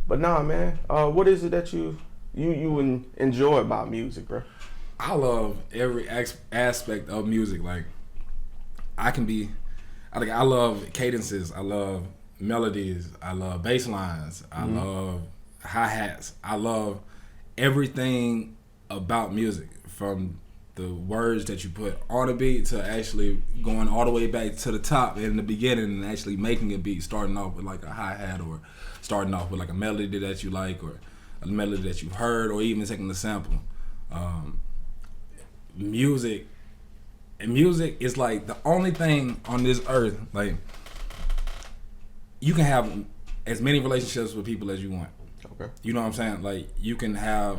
But nah, man. What is it that you enjoy about music, bro? I love every aspect of music. Like I love cadences. I love melodies. I love bass lines. I love hi-hats. I love everything about music, from the words that you put on a beat to actually going all the way back to the top in the beginning and actually making a beat, starting off with like a hi-hat or starting off with like a melody that you like or a melody that you've heard, or even taking the sample. Music is like the only thing on this earth, like, you can have as many relationships with people as you want. Okay. You know what I'm saying? Like, you can have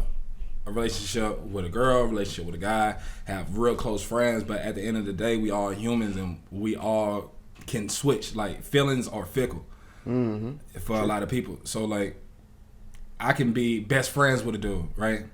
a relationship with a girl, a relationship with a guy, have real close friends, but at the end of the day, we all humans and we all can switch. Like, feelings are fickle for a lot of people. So, like, I can be best friends with a dude, right?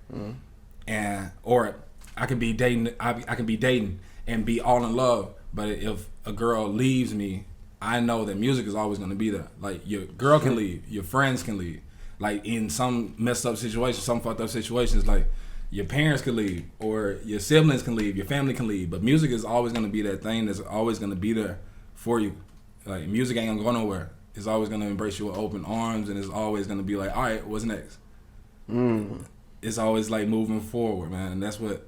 Or I can be dating. I can be dating and be all in love. But if a girl leaves me, I know that music is always going to be there. Like, your girl can leave, your friends can leave. Like, in some messed up situations, some fucked up situations, like, your parents can leave, or your siblings can leave, your family can leave. But music is always going to be that thing that's always going to be there for you. Like, music ain't going to go nowhere. It's always going to embrace you with open arms, and it's always going to be like, all right, what's next? It's always like moving forward, man. And that's what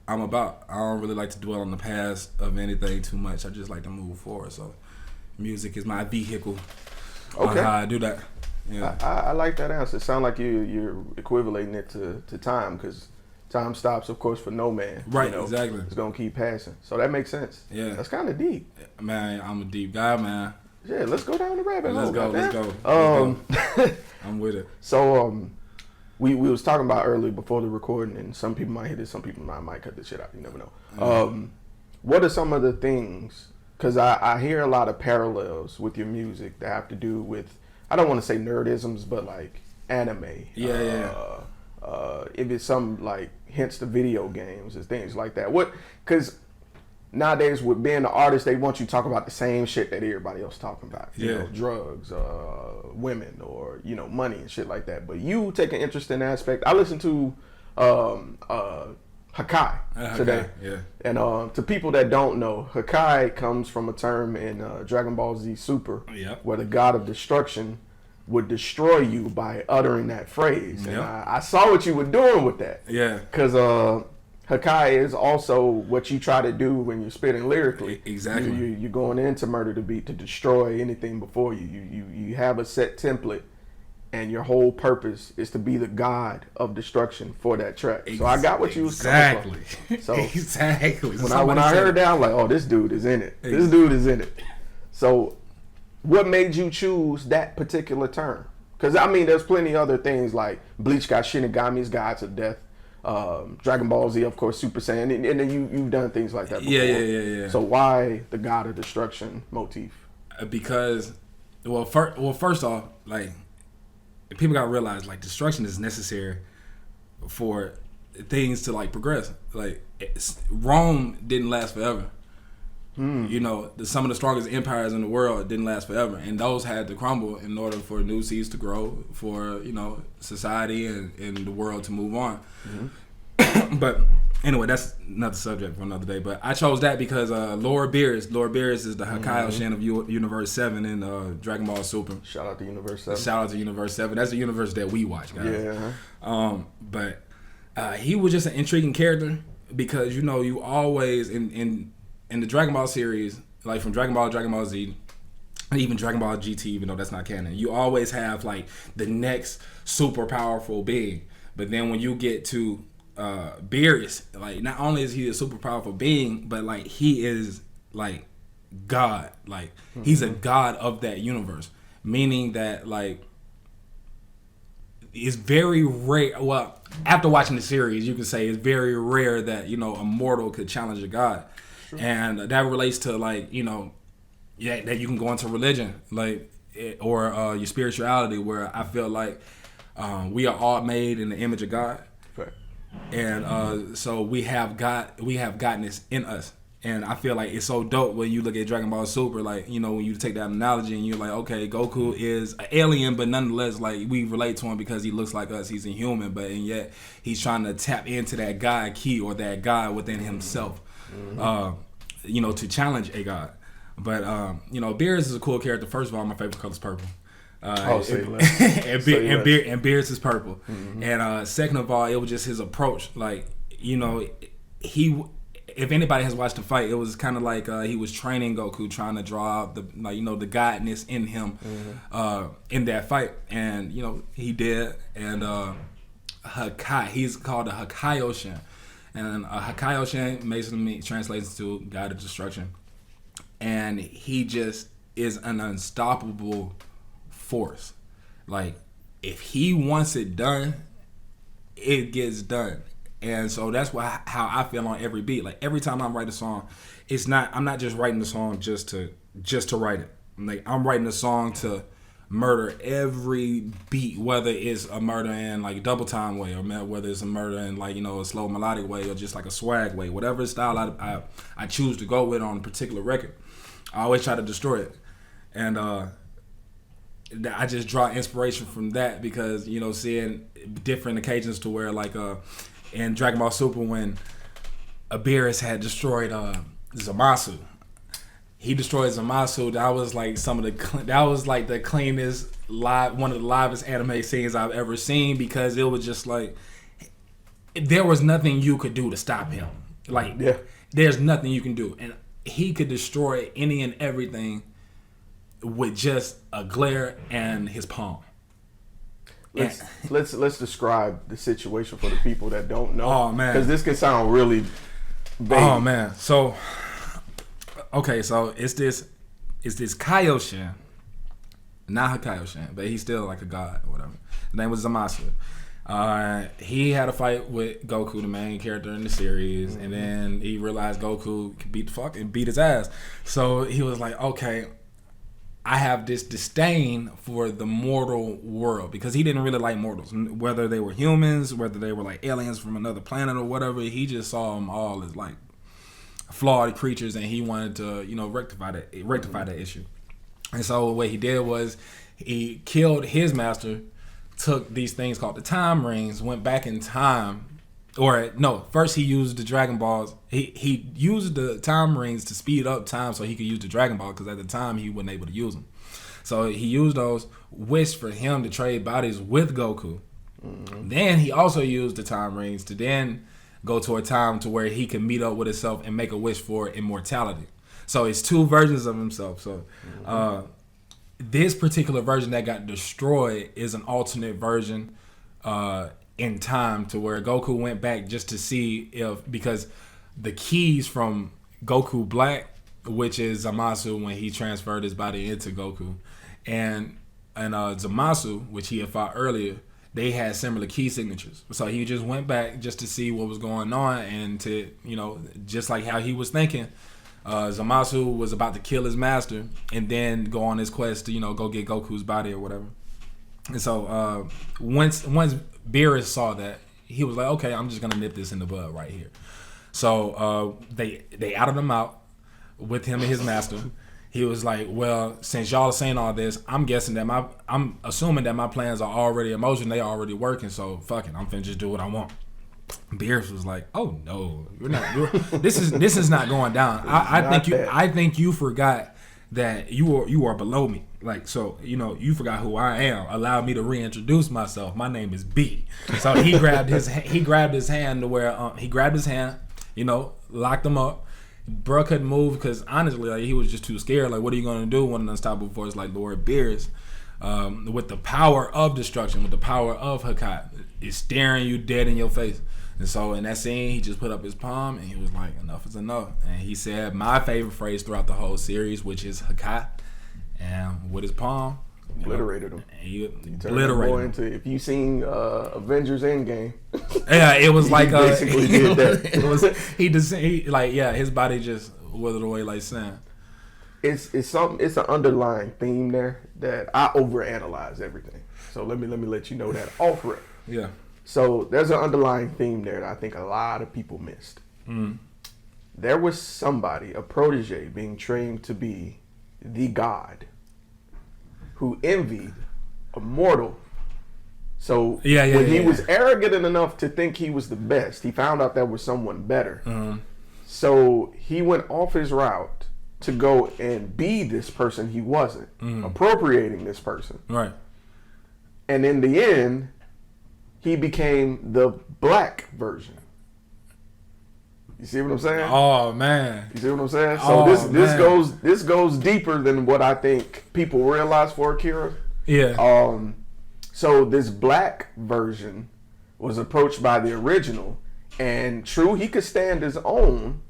I'm about. I don't really like to dwell on the past of anything too much. I just like to move forward. So music is my vehicle on how I do that. Yeah. I like that answer. It sounds like you're equivalating it to time, because time stops, of course, for no man. Right, you know, exactly. It's going to keep passing. So that makes sense. Yeah. That's kind of deep. Man, I'm a deep guy, man. Yeah, let's go down the rabbit hole. Let's go. I'm with it. So, we was talking about earlier before the recording, and some people might hit it, some people might cut this shit out. You never know. What are some of the things? Because I hear a lot of parallels with your music that have to do with, I don't want to say nerdisms, but like anime. If it's some like hints to video games and things like that. Because nowadays with being an artist, they want you to talk about the same shit that everybody else talking about. You know, drugs, women, or, you know, money and shit like that. But you take an interesting aspect. I listen to Hakai today. Yeah. And to people that don't know, Hakai comes from a term in Dragon Ball Z Super, where the god of destruction would destroy you by uttering that phrase. And I saw what you were doing with that. Yeah. Because Hakai is also what you try to do when you're spitting lyrically. Exactly. You're going into Murder the Beat to destroy anything before you. You have a set template, and your whole purpose is to be the god of destruction for that track. So I got what you was coming from. So exactly. When I heard that, I'm like, oh, this dude is in it. This dude is in it. So what made you choose that particular term? Because, I mean, there's plenty other things, like Bleach got Shinigami's Gods of Death. Dragon Ball Z, of course, Super Saiyan, and then you've done things like that before. Yeah. So why the God of Destruction motif? Because, first off, like, people gotta realize, like, destruction is necessary for things to, like, progress. Like, Rome didn't last forever. You know, some of the strongest empires in the world didn't last forever, and those had to crumble in order for new seeds to grow, for, you know, society and the world to move on. But anyway, that's another subject for another day. But I chose that because Lord Beerus is the Hakai Shan of Universe 7 in Dragon Ball Super. Shout out to Universe 7. Shout out to Universe 7. That's the universe that we watch, guys. Yeah. But he was just an intriguing character because, you know, you always in the Dragon Ball series, like from Dragon Ball Z, and even Dragon Ball GT, even though that's not canon, you always have like the next super powerful being. But then when you get to Beerus, like, not only is he a super powerful being, but like he is like God. Like he's a god of that universe. Meaning that, like, it's very rare. Well, after watching the series, you can say it's very rare that, you know, a mortal could challenge a god. And that relates to, like, you know, that you can go into religion, like, or your spirituality, where I feel like we are all made in the image of God, and so we have godness in us, And I feel like it's so dope when you look at Dragon Ball Super, like, you know, when you take that analogy and you're like, okay, Goku is an alien, but nonetheless, like, we relate to him because he looks like us. He's a human, but and yet he's trying to tap into that God key or that God within himself, you know, to challenge a God. But, you know, Beerus is a cool character. First of all, my favorite color is purple. And Beerus is purple. And second of all, it was just his approach. Like, you know, if anybody has watched the fight, it was kind of like he was training Goku, trying to draw out the, like, you know, the godness in him in that fight, and you know he did. And Hakai, he's called a Hakaioshin, and a Hakaioshin basically translates to God of destruction, and he just is an unstoppable force. Like, if he wants it done, it gets done. And so that's how I feel on every beat. Like, every time I write a song, I'm not just writing the song just to write it. Like, I'm writing a song to murder every beat, whether it's a murder in like double time way, or whether it's a murder in, like, you know, a slow melodic way, or just like a swag way. Whatever style I choose to go with on a particular record, I always try to destroy it. And I just draw inspiration from that, because, you know, seeing different occasions to where, like, in Dragon Ball Super, when Beerus had destroyed Zamasu, he destroyed Zamasu. That was like the cleanest one of the livest anime scenes I've ever seen, because it was just like there was nothing you could do to stop him. Like, there's nothing you can do, and he could destroy any and everything with just a glare and his palm. Let's describe the situation for the people that don't know. Oh man, because this can sound really vague. Oh man, so okay, so it's this Kaioshin, not Hakaioshin, but he's still like a god or whatever. His name was Zamasu. He had a fight with Goku, the main character in the series, and then he realized Goku could beat his ass. So he was like, okay, I have this disdain for the mortal world, because he didn't really like mortals, whether they were humans, whether they were like aliens from another planet or whatever. He just saw them all as like flawed creatures, and he wanted to, you know, rectify that issue. And so what he did was he killed his master, took these things called the time rings, went back in time. Or no, first he used the Dragon Balls. He used the time rings to speed up time so he could use the Dragon Ball, because at the time he wasn't able to use them. So he used those, wished for him to trade bodies with Goku. Then he also used the time rings to then go to a time to where he can meet up with himself and make a wish for immortality. So it's two versions of himself. So this particular version that got destroyed is an alternate version in time, to where Goku went back just to see because the keys from Goku Black, which is Zamasu when he transferred his body into Goku, and Zamasu, which he had fought earlier, they had similar key signatures. So he just went back just to see what was going on, and to, you know, just like how he was thinking, Zamasu was about to kill his master and then go on his quest to, you know, go get Goku's body or whatever. And so once Beerus saw that, he was like, okay, I'm just gonna nip this in the bud right here. So they outed him out with him and his master. He was like, well, since y'all are saying all this, I'm assuming that my plans are already in motion, they already working, so fuck it, I'm finna just do what I want. Beerus was like, oh no, this is not going down. I think you forgot that you are below me. Like, so, you know, you forgot who I am. Allow me to reintroduce myself. My name is B. So he grabbed his hand to where he grabbed his hand, you know, locked him up. Bruh couldn't move because honestly, like, he was just too scared. Like, what are you gonna do when an unstoppable force like Lord Beerus, with the power of destruction, with the power of Hakai, is staring you dead in your face? And so in that scene, he just put up his palm and he was like, enough is enough. And he said my favorite phrase throughout the whole series, which is Hakai. And with his palm, obliterated him. He obliterated him. If you seen Avengers Endgame, yeah, it was like he basically did that. It was his body just withered away like sand. It's an underlying theme there that I overanalyze everything. So let me let you know that off rip. Yeah. So there's an underlying theme there that I think a lot of people missed. there was somebody, a protege, being trained to be the god, who envied a mortal. So when he was arrogant enough to think he was the best, he found out there was someone better. So he went off his route to go and be this person he wasn't, appropriating this person. Right. And in the end, he became the black version. You see what I'm saying? Oh man. You see what I'm saying? So this goes deeper than what I think people realize for Akira. Yeah. So this black version was approached by the original, and true, he could stand his own,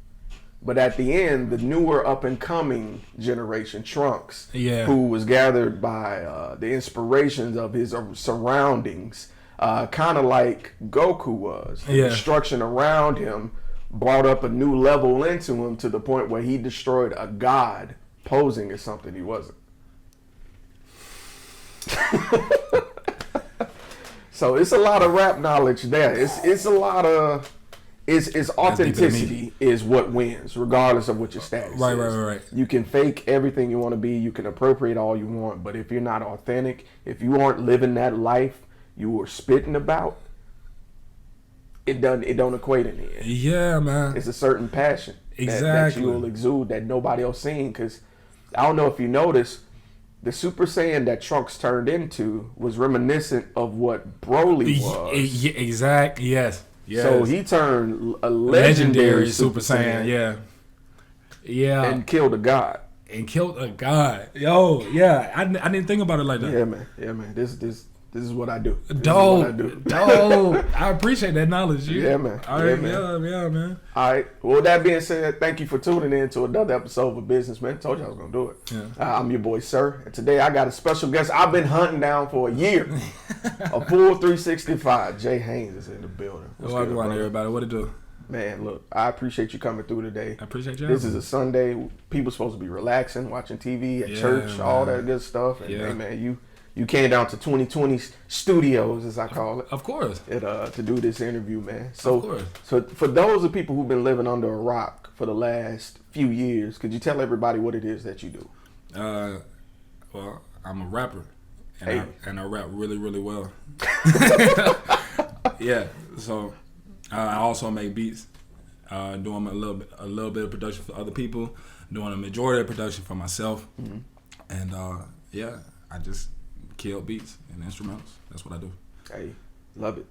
but at the end, the newer up and coming generation, Trunks, who was gathered by the inspirations of his surroundings, kind of like Goku was. The destruction around him brought up a new level into him to the point where he destroyed a god posing as something he wasn't. So it's a lot of rap knowledge there. It's a lot of it's authenticity is what wins, regardless of what your status is. Right. You can fake everything you want to be. You can appropriate all you want, but if you're not authentic, if you aren't living that life you were spitting about, it don't equate in the end. Yeah, man. It's a certain passion that you will exude that nobody else seen. Because I don't know if you noticed, the Super Saiyan that Trunks turned into was reminiscent of what Broly was. Exactly. Yes. So he turned a legendary Super Saiyan. Yeah. And killed a god. Yo, yeah. I didn't think about it like that. Yeah, man. This is what I do. Dope. I appreciate that knowledge. Yeah, man. All right, yeah, man. All right. Well, with that being said, thank you for tuning in to another episode of A Businessman. Told you I was going to do it. Yeah. I'm your boy, Sir. And today I got a special guest I've been hunting down for a year. A full 365. J.Haynes is in the building. Welcome on, everybody. What it do? Man, look, I appreciate you coming through today. I appreciate you. This is a Sunday. People supposed to be relaxing, watching TV at church, man. All that good stuff. And hey, man, you came down to 2020 studios, as I call it. Of course. To do this interview, man. So, of course. So for those of people who've been living under a rock for the last few years, could you tell everybody what it is that you do? Well, I'm a rapper, and I rap really, really well. Yeah. So I also make beats, doing a little bit of production for other people, doing a majority of production for myself, and I just kill beats and instrumentals. That's what I do. Hey, love it.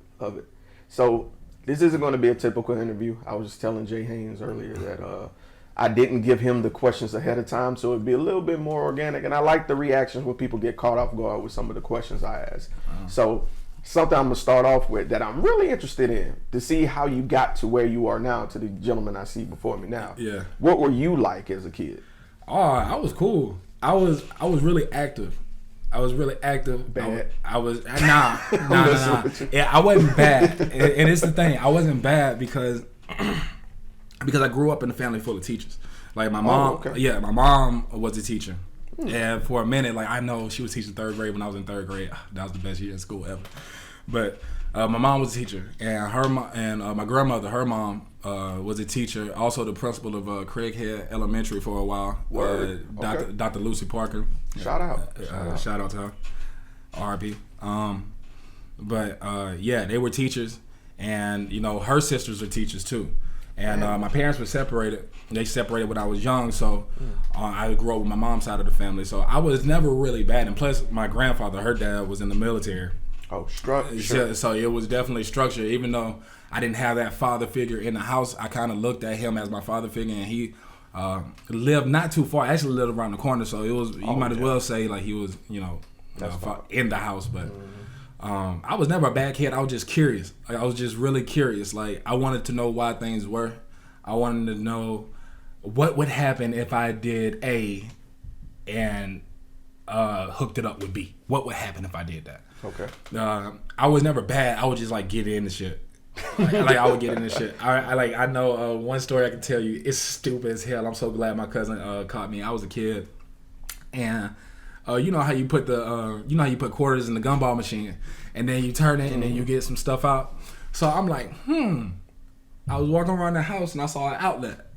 So this isn't going to be a typical interview. I was just telling J.Haynes earlier that I didn't give him the questions ahead of time, so it'd be a little bit more organic. And I like the reactions when people get caught off guard with some of the questions I ask. So something I'm going to start off with that I'm really interested in to see how you got to where you are now, to the gentleman I see before me now. Yeah. What were you like as a kid? Oh, I was cool. I was really active. Bad. I was nah. Yeah, I wasn't bad, and it's the thing. I wasn't bad because I grew up in a family full of teachers. Like my mom, my mom was a teacher, and for a minute, like I know she was teaching third grade when I was in third grade. That was the best year in school ever. But my mom was a teacher, and my grandmother, her mom, was a teacher. Also, the principal of Craighead Elementary for a while. Dr. Lucy Parker. Shout out to her. R.I.P. They were teachers, and her sisters are teachers too. And my parents were separated. They separated when I was young, so I grew up with my mom's side of the family. So I was never really bad. And plus, my grandfather, her dad, was in the military. Oh, structure. So it was definitely structure. Even though I didn't have that father figure in the house, I kind of looked at him as my father figure, and he lived not too far. I actually lived around the corner, so it was. You might as well say like he was, in the house. But I was never a bad kid. I was just curious. Like, I was just really curious. Like I wanted to know why things were. I wanted to know what would happen if I did A and hooked it up with B. What would happen if I did that? Okay. I was never bad. I would just like get into shit. Like I would get into shit. I know one story I can tell you. It's stupid as hell. I'm so glad my cousin caught me. I was a kid, and you know how you put quarters in the gumball machine, and then you turn it, and then you get some stuff out. So I'm like, I was walking around the house and I saw an outlet.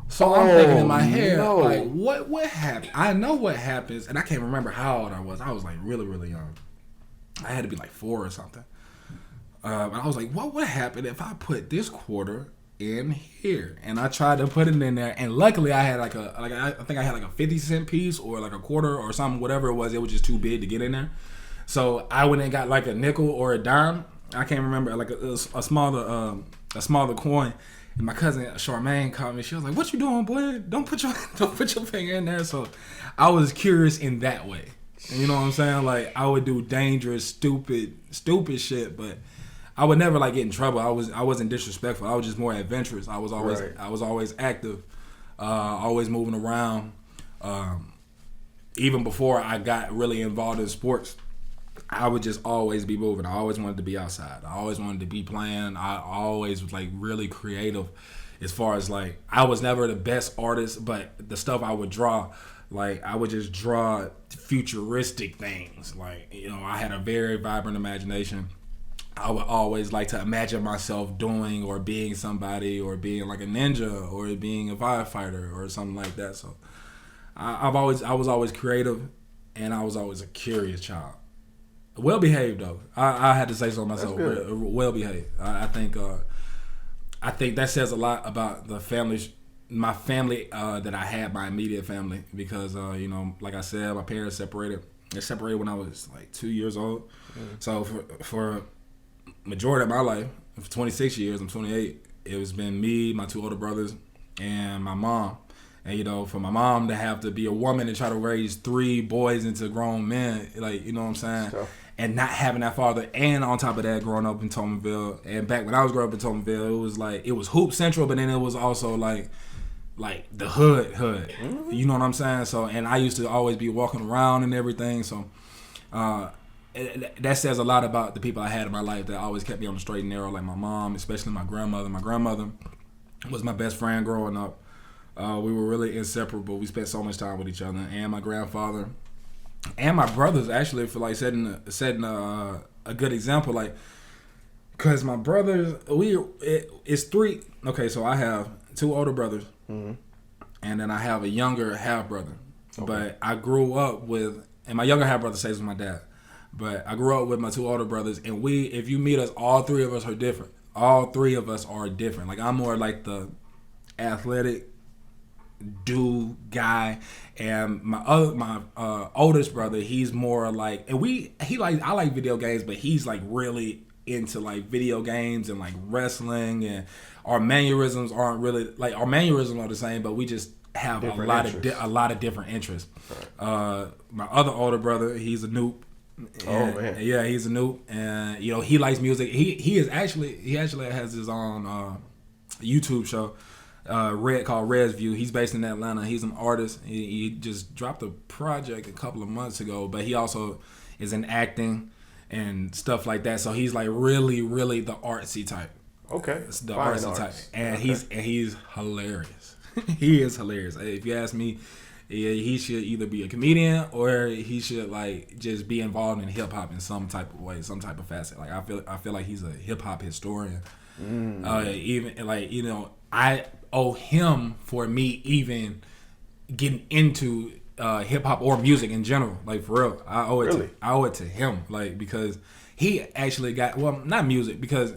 So I'm thinking in my head, like, what happened? I know what happens, and I can't remember how old I was. I was like really, really young. I had to be like 4 or something. And I was like, what would happen if I put this quarter in here? And I tried to put it in there, and luckily I had I think I had like a 50-cent piece or like a quarter or something, whatever it was. It was just too big to get in there. So I went and got like a nickel or a dime. I can't remember, like a smaller coin. And my cousin Charmaine called me. She was like, "What you doing, boy? Don't put your finger in there." So I was curious in that way. And you know what I'm saying? Like, I would do dangerous, stupid shit, but I would never like get in trouble. I wasn't disrespectful. I was just more adventurous. I was always active, always moving around. Even before I got really involved in sports, I would just always be moving. I always wanted to be outside. I always wanted to be playing. I always was like really creative as far as like, I was never the best artist, but the stuff I would draw, like I would just draw futuristic things. Like, you know, I had a very vibrant imagination. I would always like to imagine myself doing or being somebody or being like a ninja or being a firefighter or something like that. So I was always creative, and I was always a curious child. Well behaved though. I had to say so myself. Well behaved. I think that says a lot about the family, my family that I had, my immediate family, because you know, like I said, my parents separated. They separated when I was like 2 years old. So for majority of my life, for 26 years, I'm 28. It was been me, my 2 older brothers, and my mom. And, you know, for my mom to have to be a woman and try to raise 3 boys into grown men, like, you know what I'm saying? Sure. And not having that father, and on top of that, growing up in Tomanville. And back when I was growing up in Tomanville, it was like, it was hoop central, but then it was also like the hood. Mm-hmm. You know what I'm saying? So, and I used to always be walking around and everything. So, that says a lot about the people I had in my life that always kept me on the straight and narrow, like my mom, especially my grandmother. My grandmother was my best friend growing up. We were really inseparable. We spent so much time with each other. And my grandfather and my brothers actually for like setting a good example. Like, cause my brothers, it's 3. Okay, so I have 2 older brothers, mm-hmm. and then I have a younger half brother. Okay. But I grew up with, and my younger half brother stays with my dad. But I grew up with my 2 older brothers, and if you meet us, all 3 of us are different. All 3 of us are different. Like, I'm more like the athletic guy, and my oldest brother, he's more like, and I like video games, but he's like really into like video games and like wrestling, and our mannerisms aren't really like, our mannerisms are the same, but we just have a lot of different interests. Right. My other older brother, he's a noob. And, oh man, yeah, he's a noob, and you know, he likes music. He actually has his own YouTube show, called Red's View. He's based in Atlanta. He's an artist. He just dropped a project a couple of months ago, but he also is in acting and stuff like that. So he's like really, really the artsy type. Okay, it's the artsy type, and okay. he's hilarious. He is hilarious. If you ask me, he should either be a comedian or he should like just be involved in hip hop in some type of way, some type of facet. Like, I feel like he's a hip hop historian. Even like, you know, I owe him for me even getting into hip hop or music in general. Like, for real, I owe it to him. Like, because he actually got, well, not music, because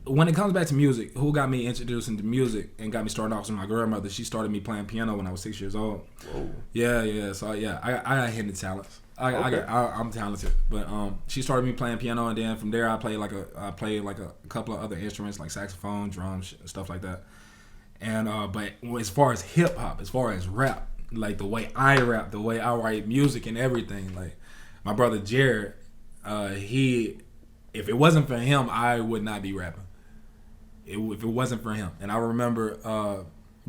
when it comes back to music, who got me introduced into music and got me started off with my grandmother? She started me playing piano when I was 6 years old. Whoa. Yeah. So yeah, I got hidden talents. I'm talented, but she started me playing piano, and then from there I played like a couple of other instruments like saxophone, drums, stuff like that. And but as far as hip hop, as far as rap, like the way I rap, the way I write music and everything, like my brother Jared, if it wasn't for him, I would not be rapping. If it wasn't for him. And I remember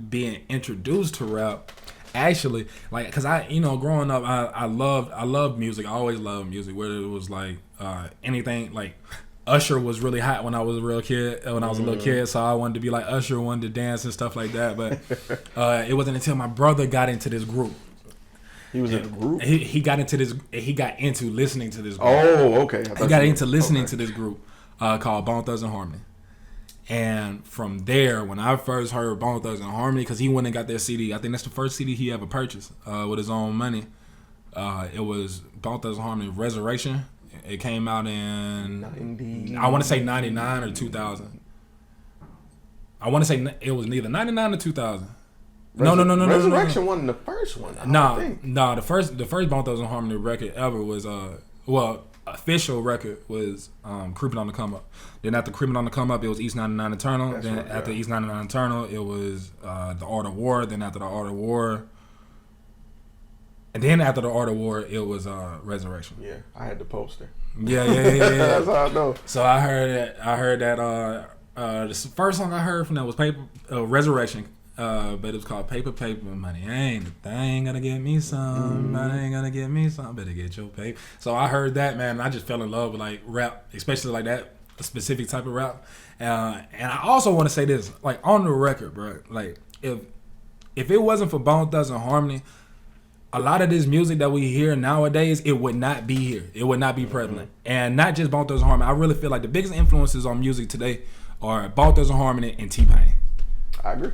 being introduced to rap, actually, like, because I, you know, growing up, I loved music. I always loved music, whether it was like anything. Like, Usher was really hot when I was a little kid, so I wanted to be like Usher, wanted to dance and stuff like that. But it wasn't until my brother got into this group. He was in the group? He got into listening to this group. Oh, okay. He got into listening to this group called Bone Thugs and Harmony. And from there, when I first heard Bone Thugs and Harmony, because he went and got their CD, I think that's the first CD he ever purchased with his own money. It was Bone Thugs and Harmony Resurrection. It came out in 90. I want to say 99 or 2000. I want to say it was neither 99 or 2000. No. Resurrection wasn't the first one. Nah. The first Bone Thugs and Harmony record ever was official record was Creeping on the Come Up. Then after Creeping on the Come Up, it was East 99 Eternal. That's then right, after East 99 Eternal, it was The Art of War. Then after The Art of War, and then after The Art of War, it was Resurrection. Yeah, I had the poster. Yeah. That's how I know. So I heard that the first song I heard from that was Resurrection. But it was called Paper Money. Ain't the thing gonna get me some. Ain't gonna get me some. Better get your paper. So I heard that, man, and I just fell in love with like rap, especially like that specific type of rap. And I also want to say this, like on the record, bro. Like if it wasn't for Bone Thugs and Harmony, a lot of this music that we hear nowadays, it would not be here. It would not be prevalent. And not just Bone Thugs and Harmony. I really feel like the biggest influences on music today are Bone Thugs and Harmony and T-Pain. I agree.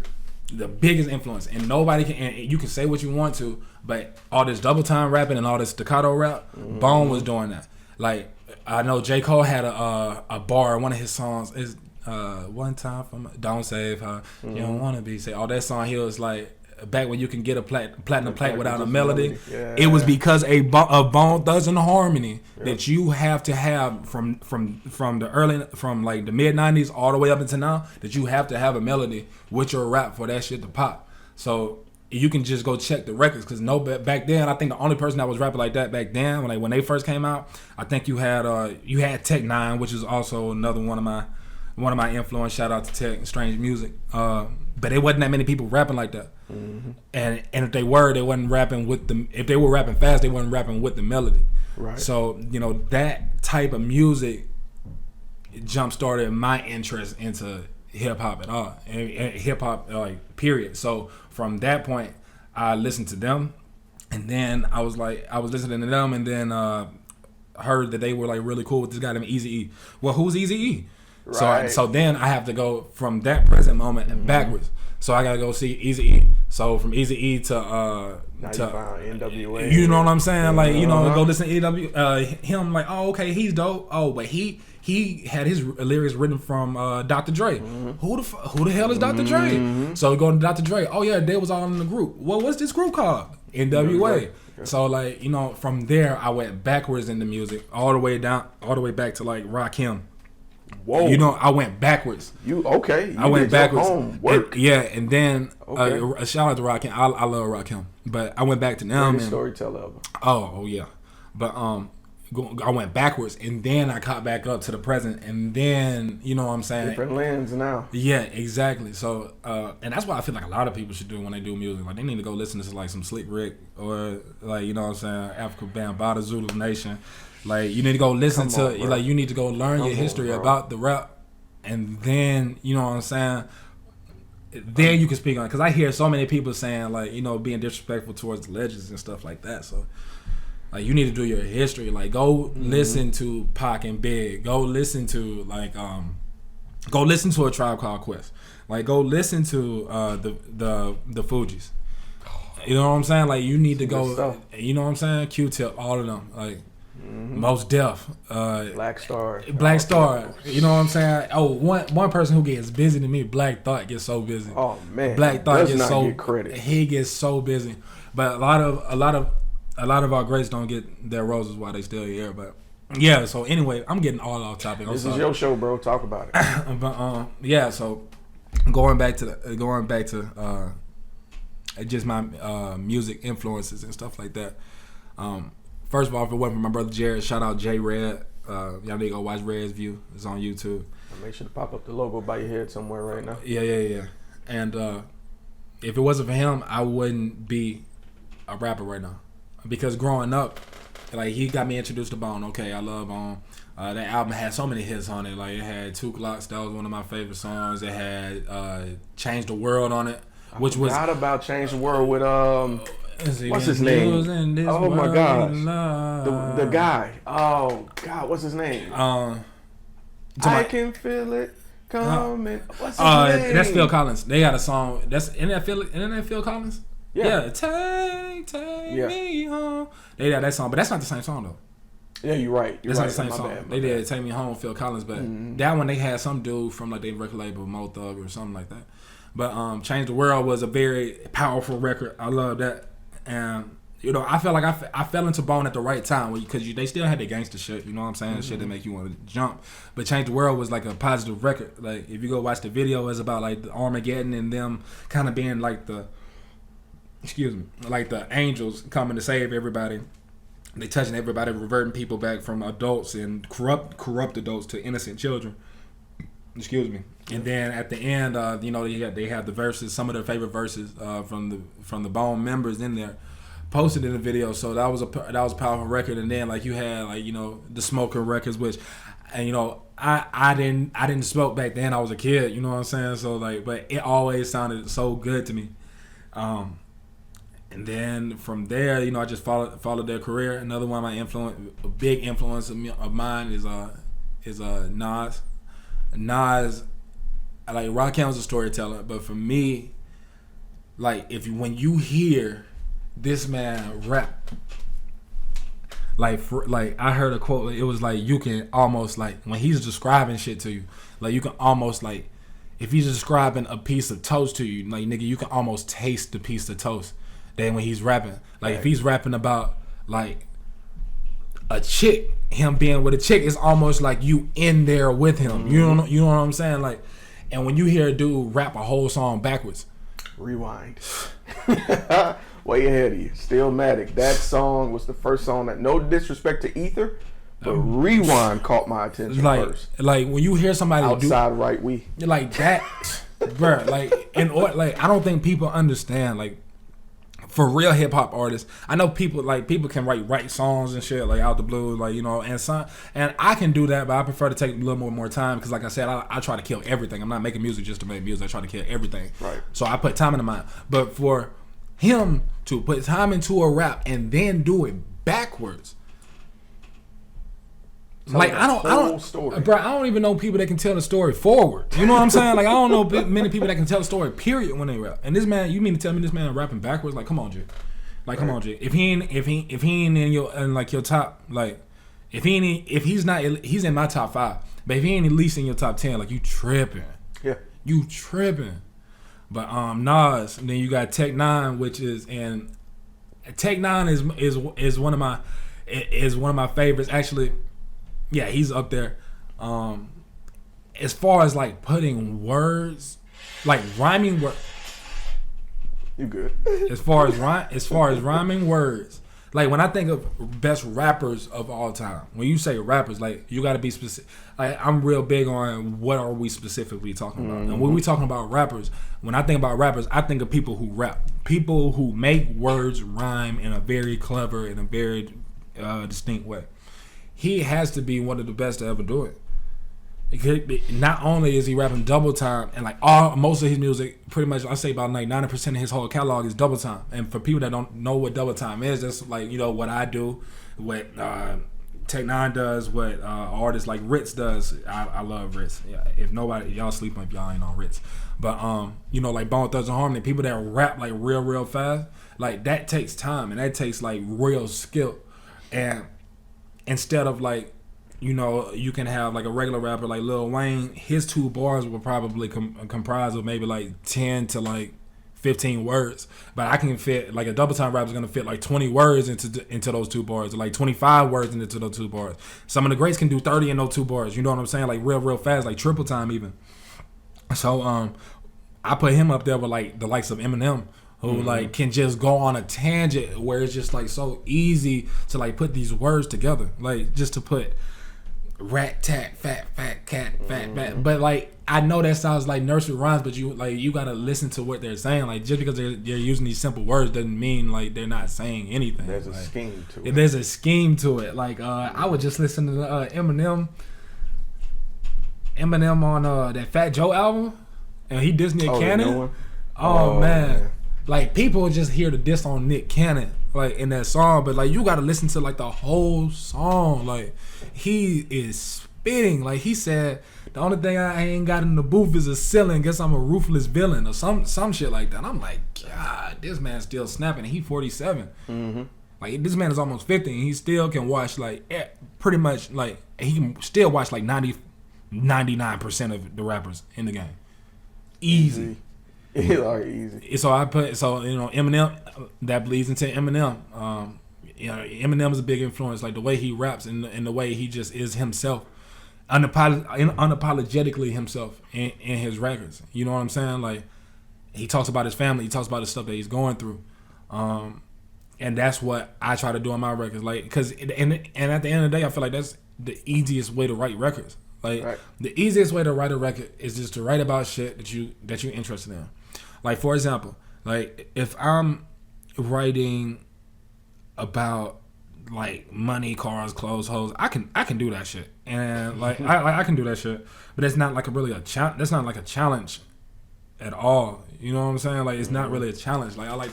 The biggest influence, and nobody can. And you can say what you want to, but all this double time rapping and all this staccato rap, Bone was doing that. Like I know J. Cole had a bar. One of his songs is "One Time for My, Don't Save Her." You don't want to be saved. All that song, he was like, back when you can get a platinum plaque without a melody. Yeah. It was because of Bone Thugs and Harmony that you have to have from like the mid 90s all the way up until now, that you have to have a melody with your rap for that shit to pop. So you can just go check the records, because back then I think the only person that was rapping like that back then when they first came out, I think you had Tech Nine, which is also another one of my influence. Shout out to Tech and Strange Music. But it wasn't that many people rapping like that. And if they were, they wasn't rapping with the. If they were rapping fast, they wasn't rapping with the melody. Right. So that type of music jump started my interest into hip hop at all, and hip hop period. So from that point, I listened to them, and then I was listening to them, and then heard that they were like really cool with this guy named Eazy-E. Well, who's Eazy-E? Right. So then I have to go from that present moment and backwards. So I gotta go see Eazy-E. So from Eazy-E to NWA. You know what I'm saying? Like, go listen to him. Like, oh, okay, he's dope. Oh, but he had his lyrics written from Dr. Dre. Who the hell is Dr. Dre? So we go to Dr. Dre. Oh yeah, they was all in the group. Well, what's this group called? NWA. So like, from there I went backwards in the music, all the way back to like Rakim. Whoa. I went backwards. I went backwards. Homework. And then a shout out to Rakim. I love Rakim, but I went back to them. Greatest storyteller ever. Oh yeah, but I went backwards, and then I caught back up to the present, and then what I'm saying, different lens now. Yeah, exactly. So and that's what I feel like a lot of people should do when they do music. Like they need to go listen to like some Slick Rick, or like what I'm saying, Africa Bambaataa, Zulu Nation. Like you need to go listen you need to go learn your history about the rap, and then what I'm saying, then you can speak on it. Because I hear so many people saying like being disrespectful towards the legends and stuff like that. So like you need to do your history. Like go listen to Pac and Big. Go listen to A Tribe Called Quest. Like go listen to the Fugees. You know what I'm saying? Like you need to go. You know what I'm saying? Q-Tip, all of them. Like. Most Def, Black Star. You know what I'm saying? Oh, one person who gets busy to me, Black Thought, gets so busy. Oh man, Black Thought gets so get credit. He gets so busy, but a lot of our greats don't get their roses while they still here. But yeah, so anyway, I'm getting all off topic. This is your show, bro. Talk about it. But yeah, so going back to just my music influences and stuff like that. First of all, if it wasn't for my brother Jared, shout out J Red. Y'all need to go watch Red's View. It's on YouTube. Make sure to pop up the logo by your head somewhere right now. Yeah. And if it wasn't for him, I wouldn't be a rapper right now. Because growing up, like he got me introduced to Bone. Okay, I love Bone. That album had so many hits on it. Like it had 2 Clocks. That was one of my favorite songs. It had Change the World on it. I forgot about Change the World with what's his name? Oh my gosh, the guy. Oh God, what's his name? I can feel it Coming. What's his name? That's Phil Collins. They got a song. Isn't that Phil Collins? Yeah. Take me home. They got that song, but that's not the same song though. Yeah, you're right. That's not the same song. They did Take Me Home, Phil Collins, but that one they had some dude from like their record label, Mo Thug or something like that. But Change the World was a very powerful record. I love that, and you know I felt like I fell into Bone at the right time because they still had the gangster shit. You know what I'm saying? Shit that make you want to jump. But Change the World was like a positive record. Like if you go watch the video, it's about like the Armageddon and them kind of being like the angels coming to save everybody. They touching everybody, reverting people back from adults and corrupt adults to innocent children. Excuse me. And then at the end, you know, they have the verses, some of their favorite verses from the Bone members in there, posted in the video. So that was a powerful record. And then like you had like you know the Smoker records, which, and you know I didn't smoke back then. I was a kid. You know what I'm saying? So like, but it always sounded so good to me. And then from there, you know, I just followed their career. Another one of my a big influence of mine is Nas. Nas, like Rakim was a storyteller, but for me, like when you hear this man rap, like I heard a quote. It was like you can almost like when he's describing shit to you, like you can almost like if he's describing a piece of toast to you, like nigga, you can almost taste the piece of toast. Then when he's rapping, like if he's rapping about like a chick, him being with a chick, it's almost like you in there with him. You know what I'm saying? Like, and when you hear a dude rap a whole song backwards, rewind. Way ahead of you. Stillmatic. That song was the first song that, no disrespect to Ether, but Rewind caught my attention first. Like when you hear somebody outside right, like that, bro. Like like I don't think people understand like. For real hip hop artists, I know people can write songs and shit like out the blue, like you know, and I can do that, but I prefer to take a little more time because, like I said, I try to kill everything. I'm not making music just to make music. I try to kill everything. Right. So I put time into mine. But for him to put time into a rap and then do it backwards, like I don't, story. Bro, I don't even know people that can tell the story forward. You know what I'm saying? Like I don't know many people that can tell the story period when they rap. And this man, you mean to tell me this man rapping backwards? Like come on, J. Like come on, J. If he ain't in your top, like if he's not, he's in my top 5. But if he ain't at least in your top 10, like you tripping. Yeah. You tripping. But Nas, and then you got Tech 9, which is Tech 9 is one of my favorites actually. Yeah, he's up there. As far as like putting words, like rhyming words. You good? As far as rhyming words, like when I think of best rappers of all time, when you say rappers, like you got to be specific. Like I'm real big on what are we specifically talking about. And when we talking about rappers, when I think about rappers, I think of people who rap, people who make words rhyme in a very clever, in a very distinct way. He has to be one of the best to ever do it. It could be, not only is he rapping double time, and like most of his music, pretty much I say about like 90% of his whole catalog is double time. And for people that don't know what double time is, that's like you know what I do, what Tech 9 does, what artists like Ritz does. I love Ritz. Yeah, if nobody y'all sleeping if y'all ain't on Ritz, but you know like Bone Thugs and Harmony, people that rap like real fast, like that takes time and that takes like real skill. And instead of like, you know, you can have like a regular rapper like Lil Wayne, his 2 bars will probably comprise of maybe like 10 to like 15 words. But I can fit, like a double time rapper is going to fit like 20 words into those 2 bars, or like 25 words into those 2 bars. Some of the greats can do 30 in those 2 bars. You know what I'm saying? Like real fast, like triple time even. So I put him up there with like the likes of Eminem, who like can just go on a tangent where it's just like so easy to like put these words together, like just to put rat tat fat cat fat. But like I know that sounds like nursery rhymes, but you gotta listen to what they're saying. Like just because they're using these simple words doesn't mean like they're not saying anything. There's like, a scheme to it. There's a scheme to it. Like I would just listen to Eminem on that Fat Joe album, and he dissed Nick Cannon. Oh man. Like people just hear the diss on Nick Cannon, like in that song, but like you gotta listen to like the whole song. Like he is spitting. Like he said The only thing I ain't got in the booth is a ceiling. Guess I'm a ruthless villain or some shit like that. And I'm like, God, this man's still snapping. He 47. Mm-hmm. Like, this man is almost 50 and he still can watch, like, pretty much, like, he can still watch, like, 99% of the rappers in the game. Easy. It's like easy. So Eminem, that bleeds into Eminem. Eminem is a big influence. Like, the way he raps and the way he just is himself. Unapologetically himself in his records. You know what I'm saying? Like, he talks about his family. He talks about the stuff that he's going through. And that's what I try to do on my records. Like, because at the end of the day, I feel like that's the easiest way to write records. Like, right. The easiest way to write a record is just to write about shit that you're interested in. Like, for example, like, if I'm writing about, like, money, cars, clothes, hoes, I can do that shit. And like I can do that shit. But it's not like that's not like a challenge at all. You know what I'm saying? Like, it's not really a challenge. Like, I like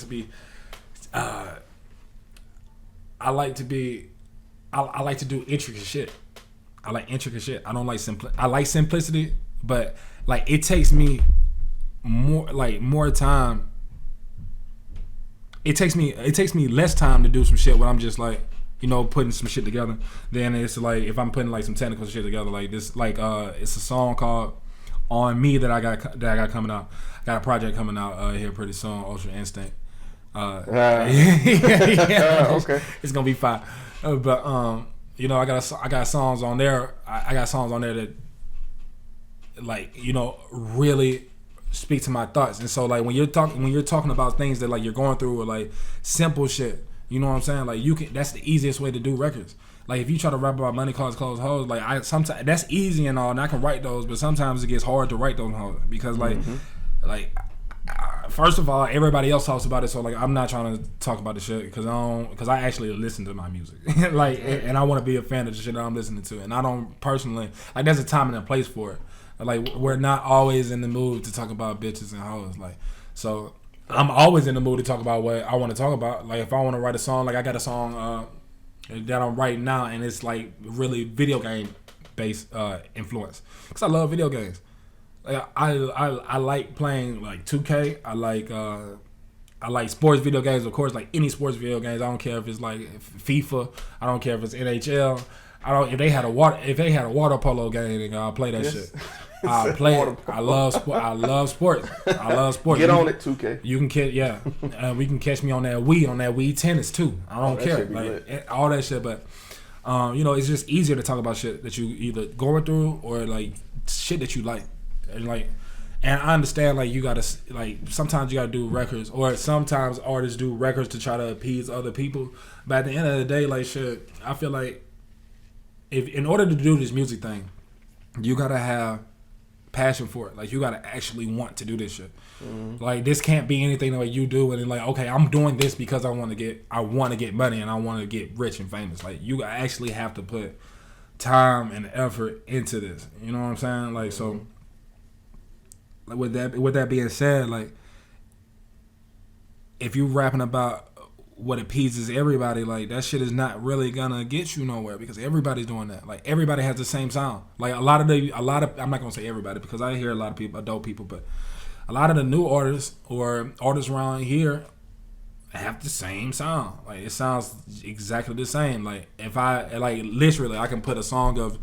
to do intricate shit. I like intricate shit. I don't like I like simplicity, but like it takes me more time. It takes me less time to do some shit when I'm just like, you know, putting some shit together. Then it's like if I'm putting like some technical shit together, like this, like it's a song called "On Me" that I got coming out. I got a project coming out here pretty soon, Ultra Instinct. Okay. It's gonna be fine. But you know, I got songs on there. I got songs on there that, like, you know, really speak to my thoughts. And so, like, when you're talking about things that, like, you're going through, or like simple shit, you know what I'm saying? Like, that's the easiest way to do records. Like, if you try to rap about money, cars, clothes, hoes, like, sometimes that's easy and all, and I can write those, but sometimes it gets hard to write those hoes because, like, first of all, everybody else talks about it, so like I'm not trying to talk about the shit because I actually listen to my music, like, and I want to be a fan of the shit that I'm listening to, and I don't personally like. There's a time and a place for it. Like, we're not always in the mood to talk about bitches and hoes, like, so I'm always in the mood to talk about what I want to talk about. Like, if I want to write a song, like I got a song that I'm writing now, and it's like really video game based influence because I love video games. Like, I like playing like 2K. I like sports video games, of course, like any sports video games. I don't care if it's like FIFA. I don't care if it's NHL. If they had a water polo game, nigga, I'll play that shit. I'll play it. I love sports. Get on it, 2K. You can catch, we can catch me on that Wii tennis too. I don't care, like all that shit. But you know, it's just easier to talk about shit that you either going through or like shit that you like. And I understand, like, you gotta, like, sometimes you gotta do records, or sometimes artists do records to try to appease other people. But at the end of the day, like, shit, I feel like if in order to do this music thing, you gotta have passion for it. Like, you gotta actually want to do this shit. Mm-hmm. Like, this can't be anything that, like, you do and then, like, okay, I'm doing this because I want to get money and I want to get rich and famous. Like, you actually have to put time and effort into this. You know what I'm saying? Like, so. Like, with that being said, like, if you rapping about what appeases everybody, like, that shit is not really gonna get you nowhere because everybody's doing that. Like, everybody has the same sound. Like, a lot of I'm not gonna say everybody because I hear a lot of people, adult people, but a lot of the new artists or artists around here have the same sound. Like, it sounds exactly the same. Like, if I, like, literally, I can put a song of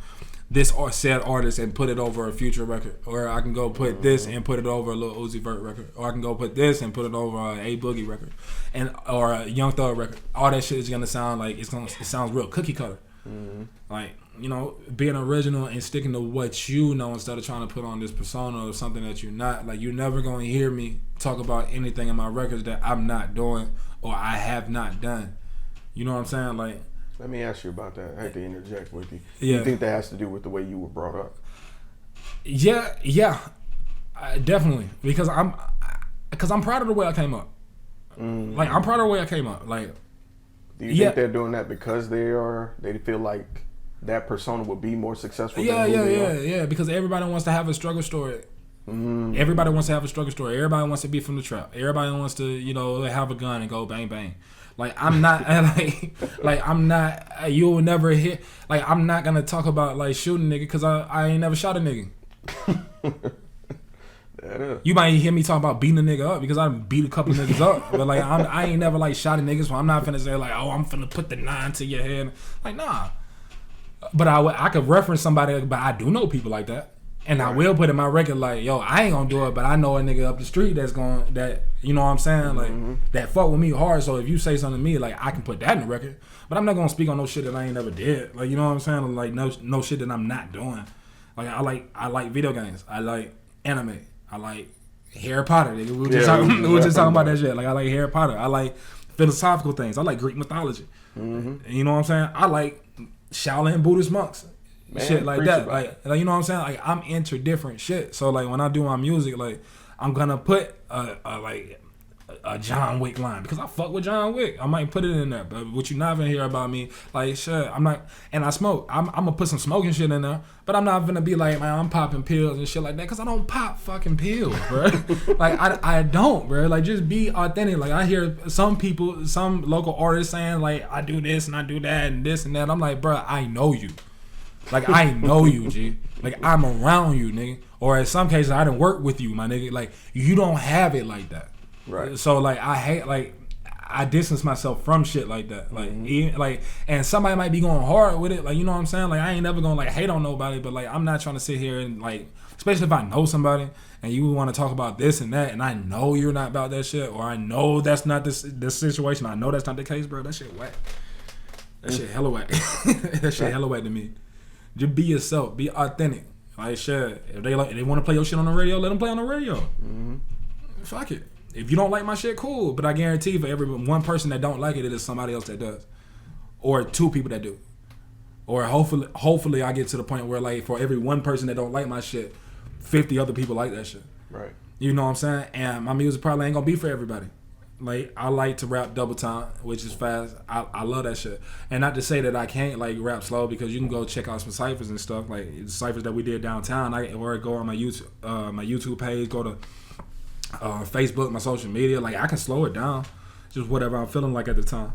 this said artist and put it over a Future record, or I can go put this and put it over a Lil Uzi Vert record, or I can go put this and put it over a Boogie record, or a Young Thug record. All that shit is gonna sound like it sounds real cookie cutter. Mm-hmm. Like, you know, being original and sticking to what you know instead of trying to put on this persona or something that you're not. Like, you're never gonna hear me talk about anything in my records that I'm not doing or I have not done. You know what I'm saying? Like, let me ask you about that. I hate to interject with you. Yeah. You think that has to do with the way you were brought up? Yeah, definitely. Because I'm proud of the way I came up. Mm. Like, I'm proud of the way I came up. Like, do you think they're doing that because they feel like that persona would be more successful? Yeah. Because everybody wants to have a struggle story. Mm. Everybody wants to have a struggle story. Everybody wants to be from the trap. Everybody wants to, you know, have a gun and go bang bang. Like, I'm not like I'm not. You will never hit. Like, I'm not gonna talk about like shooting nigga because I ain't never shot a nigga. You might hear me talk about beating a nigga up because I beat a couple of niggas up, but like I ain't never like shot at niggas, so I'm not finna say like, oh, I'm finna put the 9 to your head. Like, nah. But I could reference somebody, but I do know people like that, and I will put in my record like, yo, I ain't gonna do it, but I know a nigga up the street that's going that, you know what I'm saying, like that fuck with me hard. So if you say something to me, like I can put that in the record, but I'm not gonna speak on no shit that I ain't never did. Like, you know what I'm saying, like no shit that I'm not doing. Like I like video games, I like anime, I like Harry Potter. Nigga. We were just talking about that shit. Like I like Harry Potter. I like philosophical things. I like Greek mythology. And you know what I'm saying? I like Shaolin Buddhist monks. Man, shit like that. Like you know what I'm saying? Like I'm into different shit. So like when I do my music, like I'm gonna put a John Wick line because I fuck with John Wick. I might put it in there, but what you not gonna hear about me, like shit, I'm not, and I smoke. I'm gonna put some smoking shit in there, but I'm not gonna be like, man, I'm popping pills and shit like that because I don't pop fucking pills, bro. Like I don't, bro. Like just be authentic. Like I hear some people, some local artists saying like I do this and I do that and this and that. I'm like, bro, I know you. Like I know you, G. Like I'm around you, nigga. Or in some cases, I didn't work with you, my nigga. Like you don't have it like that. Right. So like I hate, like I distance myself from shit like that. Like even, like, and somebody might be going hard with it. Like, you know what I'm saying? Like I ain't never gonna like hate on nobody, but like I'm not trying to sit here and like, especially if I know somebody and you want to talk about this and that, and I know you're not about that shit, or I know that's not this situation. I know that's not the case, bro. That shit whack. That shit hella whack. That shit hella whack to me. Just be yourself. Be authentic. Like shit. If they want to play your shit on the radio, let them play on the radio. Fuck it. If you don't like my shit, cool. But I guarantee for every one person that don't like it, it is somebody else that does, or 2 people that do, or hopefully I get to the point where like for every one person that don't like my shit, 50 other people like that shit. Right. You know what I'm saying? And my music probably ain't gonna be for everybody. Like I like to rap double time, which is fast. I love that shit. And not to say that I can't like rap slow, because you can go check out some ciphers and stuff, like the ciphers that we did downtown. Or go on my YouTube page, go to Facebook, my social media. Like I can slow it down, just whatever I'm feeling like at the time.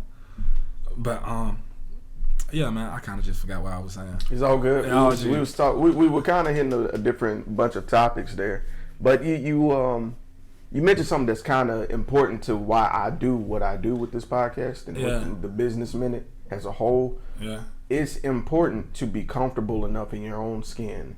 But yeah, man, I kind of just forgot what I was saying. It's all good. We were kind of hitting a different bunch of topics there, but you mentioned something that's kind of important to why I do what I do with this podcast and with the Business Minute as a whole. Yeah, it's important to be comfortable enough in your own skin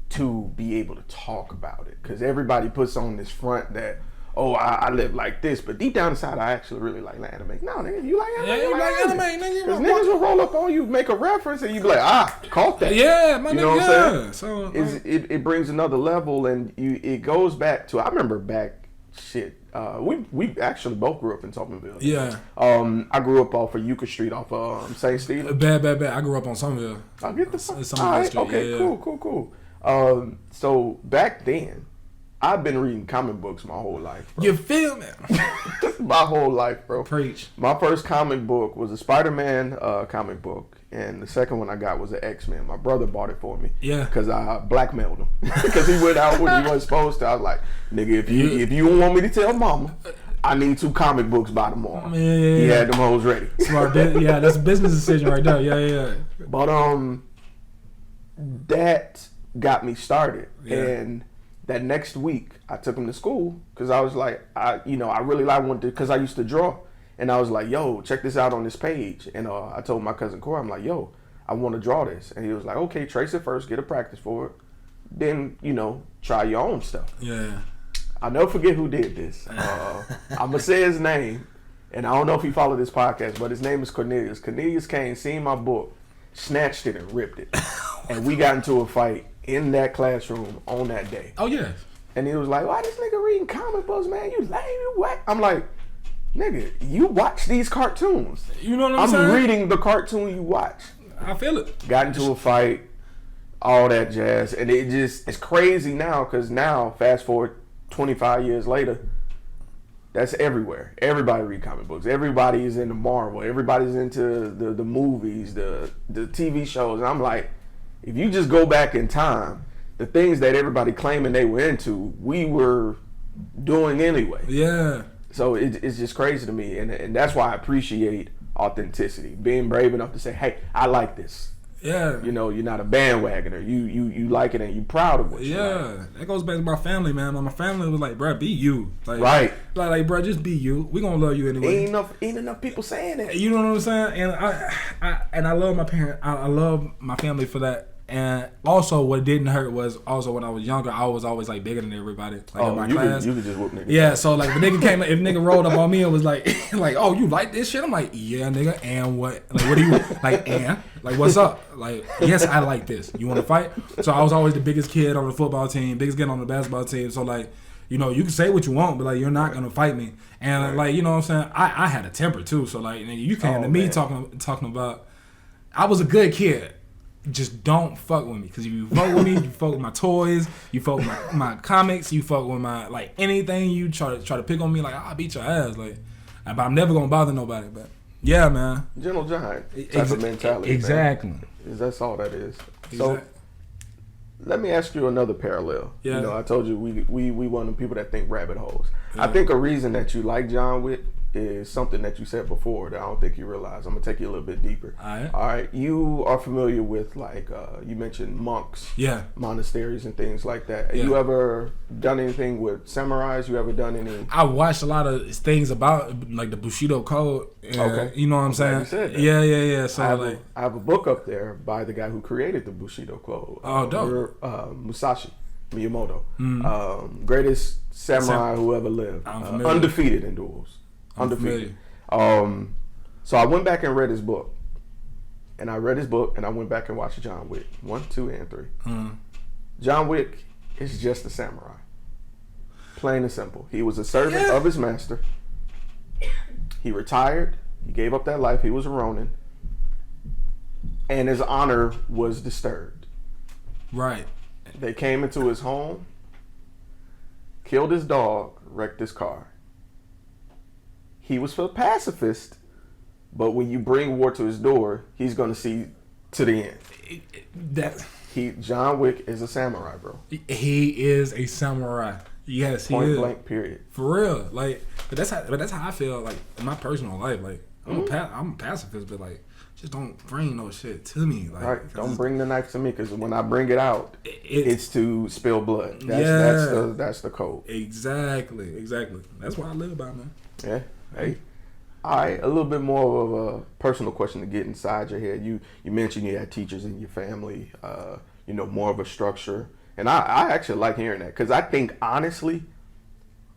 to be able to talk about it, because everybody puts on this front that, oh, I live like this, but deep down inside I actually really like anime. No, nigga, you like anime? Yeah, you like anime, nigga. Because niggas will roll up on you, make a reference, and you be like, caught that. Yeah, my nigga. You know what I'm saying? So it brings another level, and it goes back to, I remember back, we actually both grew up in Somerville. Yeah. I grew up off of Euclid Street off St. Stephen. Bad. I grew up on Somerville. I'll get the fuck. All right, okay, cool. So back then, I've been reading comic books my whole life, bro. You feel me? My whole life, bro. Preach. My first comic book was a Spider-Man comic book, and the second one I got was an X-Men. My brother bought it for me. Yeah. Because I blackmailed him. Because he went out when he wasn't supposed to. I was like, nigga, if you don't want me to tell mama, I need 2 comic books by tomorrow. Yeah. He had them hoes ready. Smart. Yeah, that's a business decision right there. Yeah. But that got me started, and that next week I took him to school because I was like, I really wanted to, because I used to draw, and I was like, yo, check this out on this page, and I told my cousin Corey, I'm like, yo, I want to draw this, and he was like, okay, trace it first, get a practice for it, then try your own stuff. Yeah. I'll never forget who did this. I'm gonna say his name, and I don't know if he followed this podcast, but his name is Cornelius. Cornelius came, seen my book, snatched it and ripped it, and we got into a fight in that classroom on that day. Oh yeah. And he was like, why this nigga reading comic books, man? You lame, you whack. I'm like, nigga, you watch these cartoons. You know what I'm saying? I'm reading the cartoon you watch. I feel it. Got into a fight, all that jazz. And it's crazy now, because now, fast forward 25 years later, that's everywhere. Everybody read comic books. Everybody is into Marvel. Everybody's into the movies, the TV shows. And I'm like, if you just go back in time, the things that everybody claiming they were into, we were doing anyway. Yeah. So it's just crazy to me, and that's why I appreciate authenticity, being brave enough to say, hey, I like this. Yeah. You know, you're not a bandwagoner. You like it and you proud of what you like. That goes back to my family, man. My family was like, bro, be you. Like, right. Like, bro, just be you. We gonna love you anyway. Ain't enough people saying that. You know what I'm saying? And I love my parents. I love my family for that. And also, what didn't hurt was also when I was younger, I was always like bigger than everybody. Like in my class. You could just whoop niggas. Yeah, so like if nigga rolled up on me and was like, oh, you like this shit? I'm like, yeah, nigga, and what? Like, what do you like? And like, what's up? Like, yes, I like this. You want to fight? So I was always the biggest kid on the football team, biggest kid on the basketball team. So like, you know, you can say what you want, but like, you're not gonna fight me. And like, you know what I'm saying? I had a temper too. So like, nigga, you came to me talking about, I was a good kid. Just don't fuck with me, because if you fuck with me, you fuck with my toys, you fuck with my comics, you fuck with my like anything. You try to pick on me, like I'll beat your ass, like. But I'm never gonna bother nobody. But yeah, man, gentle giant type of mentality. Exactly. Man. That's all that is. Exactly. So let me ask you another parallel. Yeah. You know, I told you we one of the people that think rabbit holes. Yeah. I think a reason that you like John Wick is something that you said before that I don't think you realize. I'm gonna take you a little bit deeper. All right. You are familiar with like you mentioned monks, monasteries and things like that. Yeah. You ever done anything with samurais? You ever done any? I watched a lot of things about like the Bushido Code. Okay. You know what I'm saying? You said that. Yeah. So I have a book up there by the guy who created the Bushido Code. Oh, dope. Musashi Miyamoto, greatest samurai who ever lived, undefeated in duels. Undefeated. So I went back and read his book. And I read his book and I went back and watched John Wick 1, 2, and 3. John Wick is just a samurai. Plain and simple. He was a servant of his master. He retired. He gave up that life. He was a Ronin. And his honor was disturbed. Right. They came into his home, killed his dog, wrecked his car. He was a pacifist, but when you bring war to his door, he's going to see to the end. John Wick is a samurai, bro. He is a samurai. Yes, he is. Point blank, period. For real. Like, but that's how I feel. Like in my personal life, like I'm a pacifist, but like just don't bring no shit to me. Like, right. Don't bring the knife to me, because when I bring it out, it's to spill blood. That's the code. Exactly. That's what I live by, man. Yeah. Hey, all right. A little bit more of a personal question to get inside your head. You mentioned you had teachers in your family. You know, more of a structure, and I actually like hearing that, because I think honestly,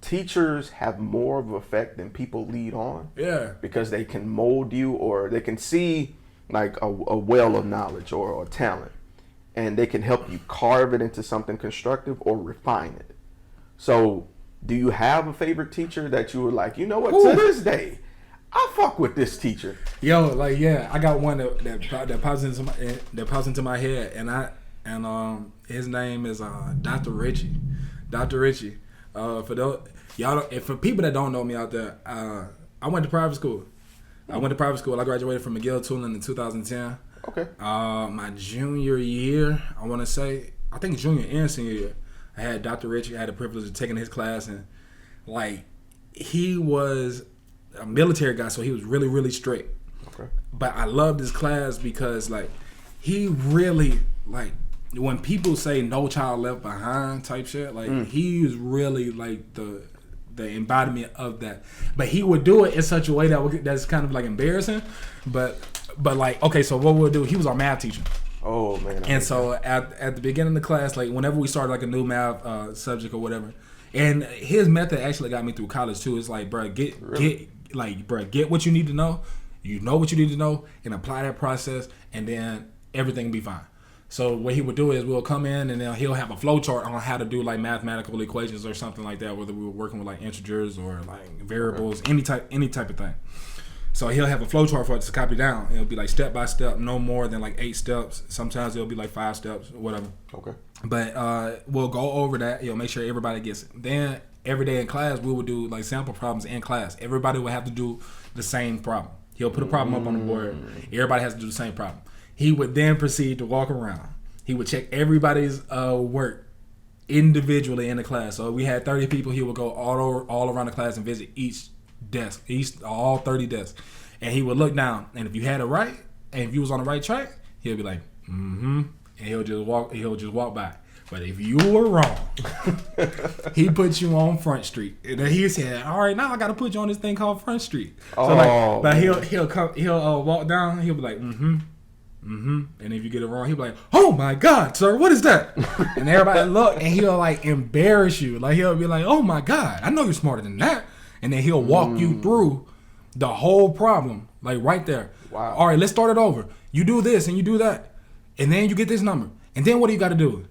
teachers have more of an effect than people lead on. Yeah. Because they can mold you, or they can see like a well of knowledge or talent, and they can help you carve it into something constructive or refine it. So, do you have a favorite teacher that you were like, you know what, to this day, I fuck with this teacher? Yo, like, yeah, I got one that pops into my head, and his name is Dr. Richie. Dr. Richie. For people that don't know me out there, I went to private school. I graduated from McGill Tooling in 2010. Okay. My junior year, I want to say, I think junior and senior year, I had Dr. Richie. I had the privilege of taking his class, and like he was a military guy, so he was really, really strict. Okay. But I loved his class because like he really, like, when people say no child left behind type shit, like he was really like the embodiment of that. But he would do it in such a way that's kind of like embarrassing. But like, okay, so what we'll do, he was our math teacher. Oh man! And so at the beginning of the class, like whenever we started like a new math subject or whatever, and his method actually got me through college too. It's like, bro, get what you need to know. You know what you need to know, and apply that process, and then everything will be fine. So what he would do is we'll come in and then he'll have a flow chart on how to do like mathematical equations or something like that, whether we were working with like integers or like variables, any type of thing. So he'll have a flow chart for us to copy down. It'll be like step by step, no more than like 8 steps. Sometimes it'll be like 5 steps, whatever. Okay. But we'll go over that. He'll make sure everybody gets it. Then every day in class, we would do like sample problems in class. Everybody would have to do the same problem. He'll put a problem up on the board. Everybody has to do the same problem. He would then proceed to walk around. He would check everybody's work individually in the class. So if we had 30 people, he would go all around the class and visit each desk, all 30 desks. And he would look down. And if you had it right, and if you was on the right track, he'll be like, And he'll just walk by. But if you were wrong, he put you on Front Street. And then he said, all right, now I got to put you on this thing called Front Street. So but he'll walk down. He'll be like, and if you get it wrong, he'll be like, oh my God, sir, what is that? And everybody look, and he'll like embarrass you. Like he'll be like, oh my God, I know you're smarter than that. And then he'll walk you through the whole problem, like right there. Wow. All right, let's start it over. You do this and you do that. And then you get this number. And then what do you got to do?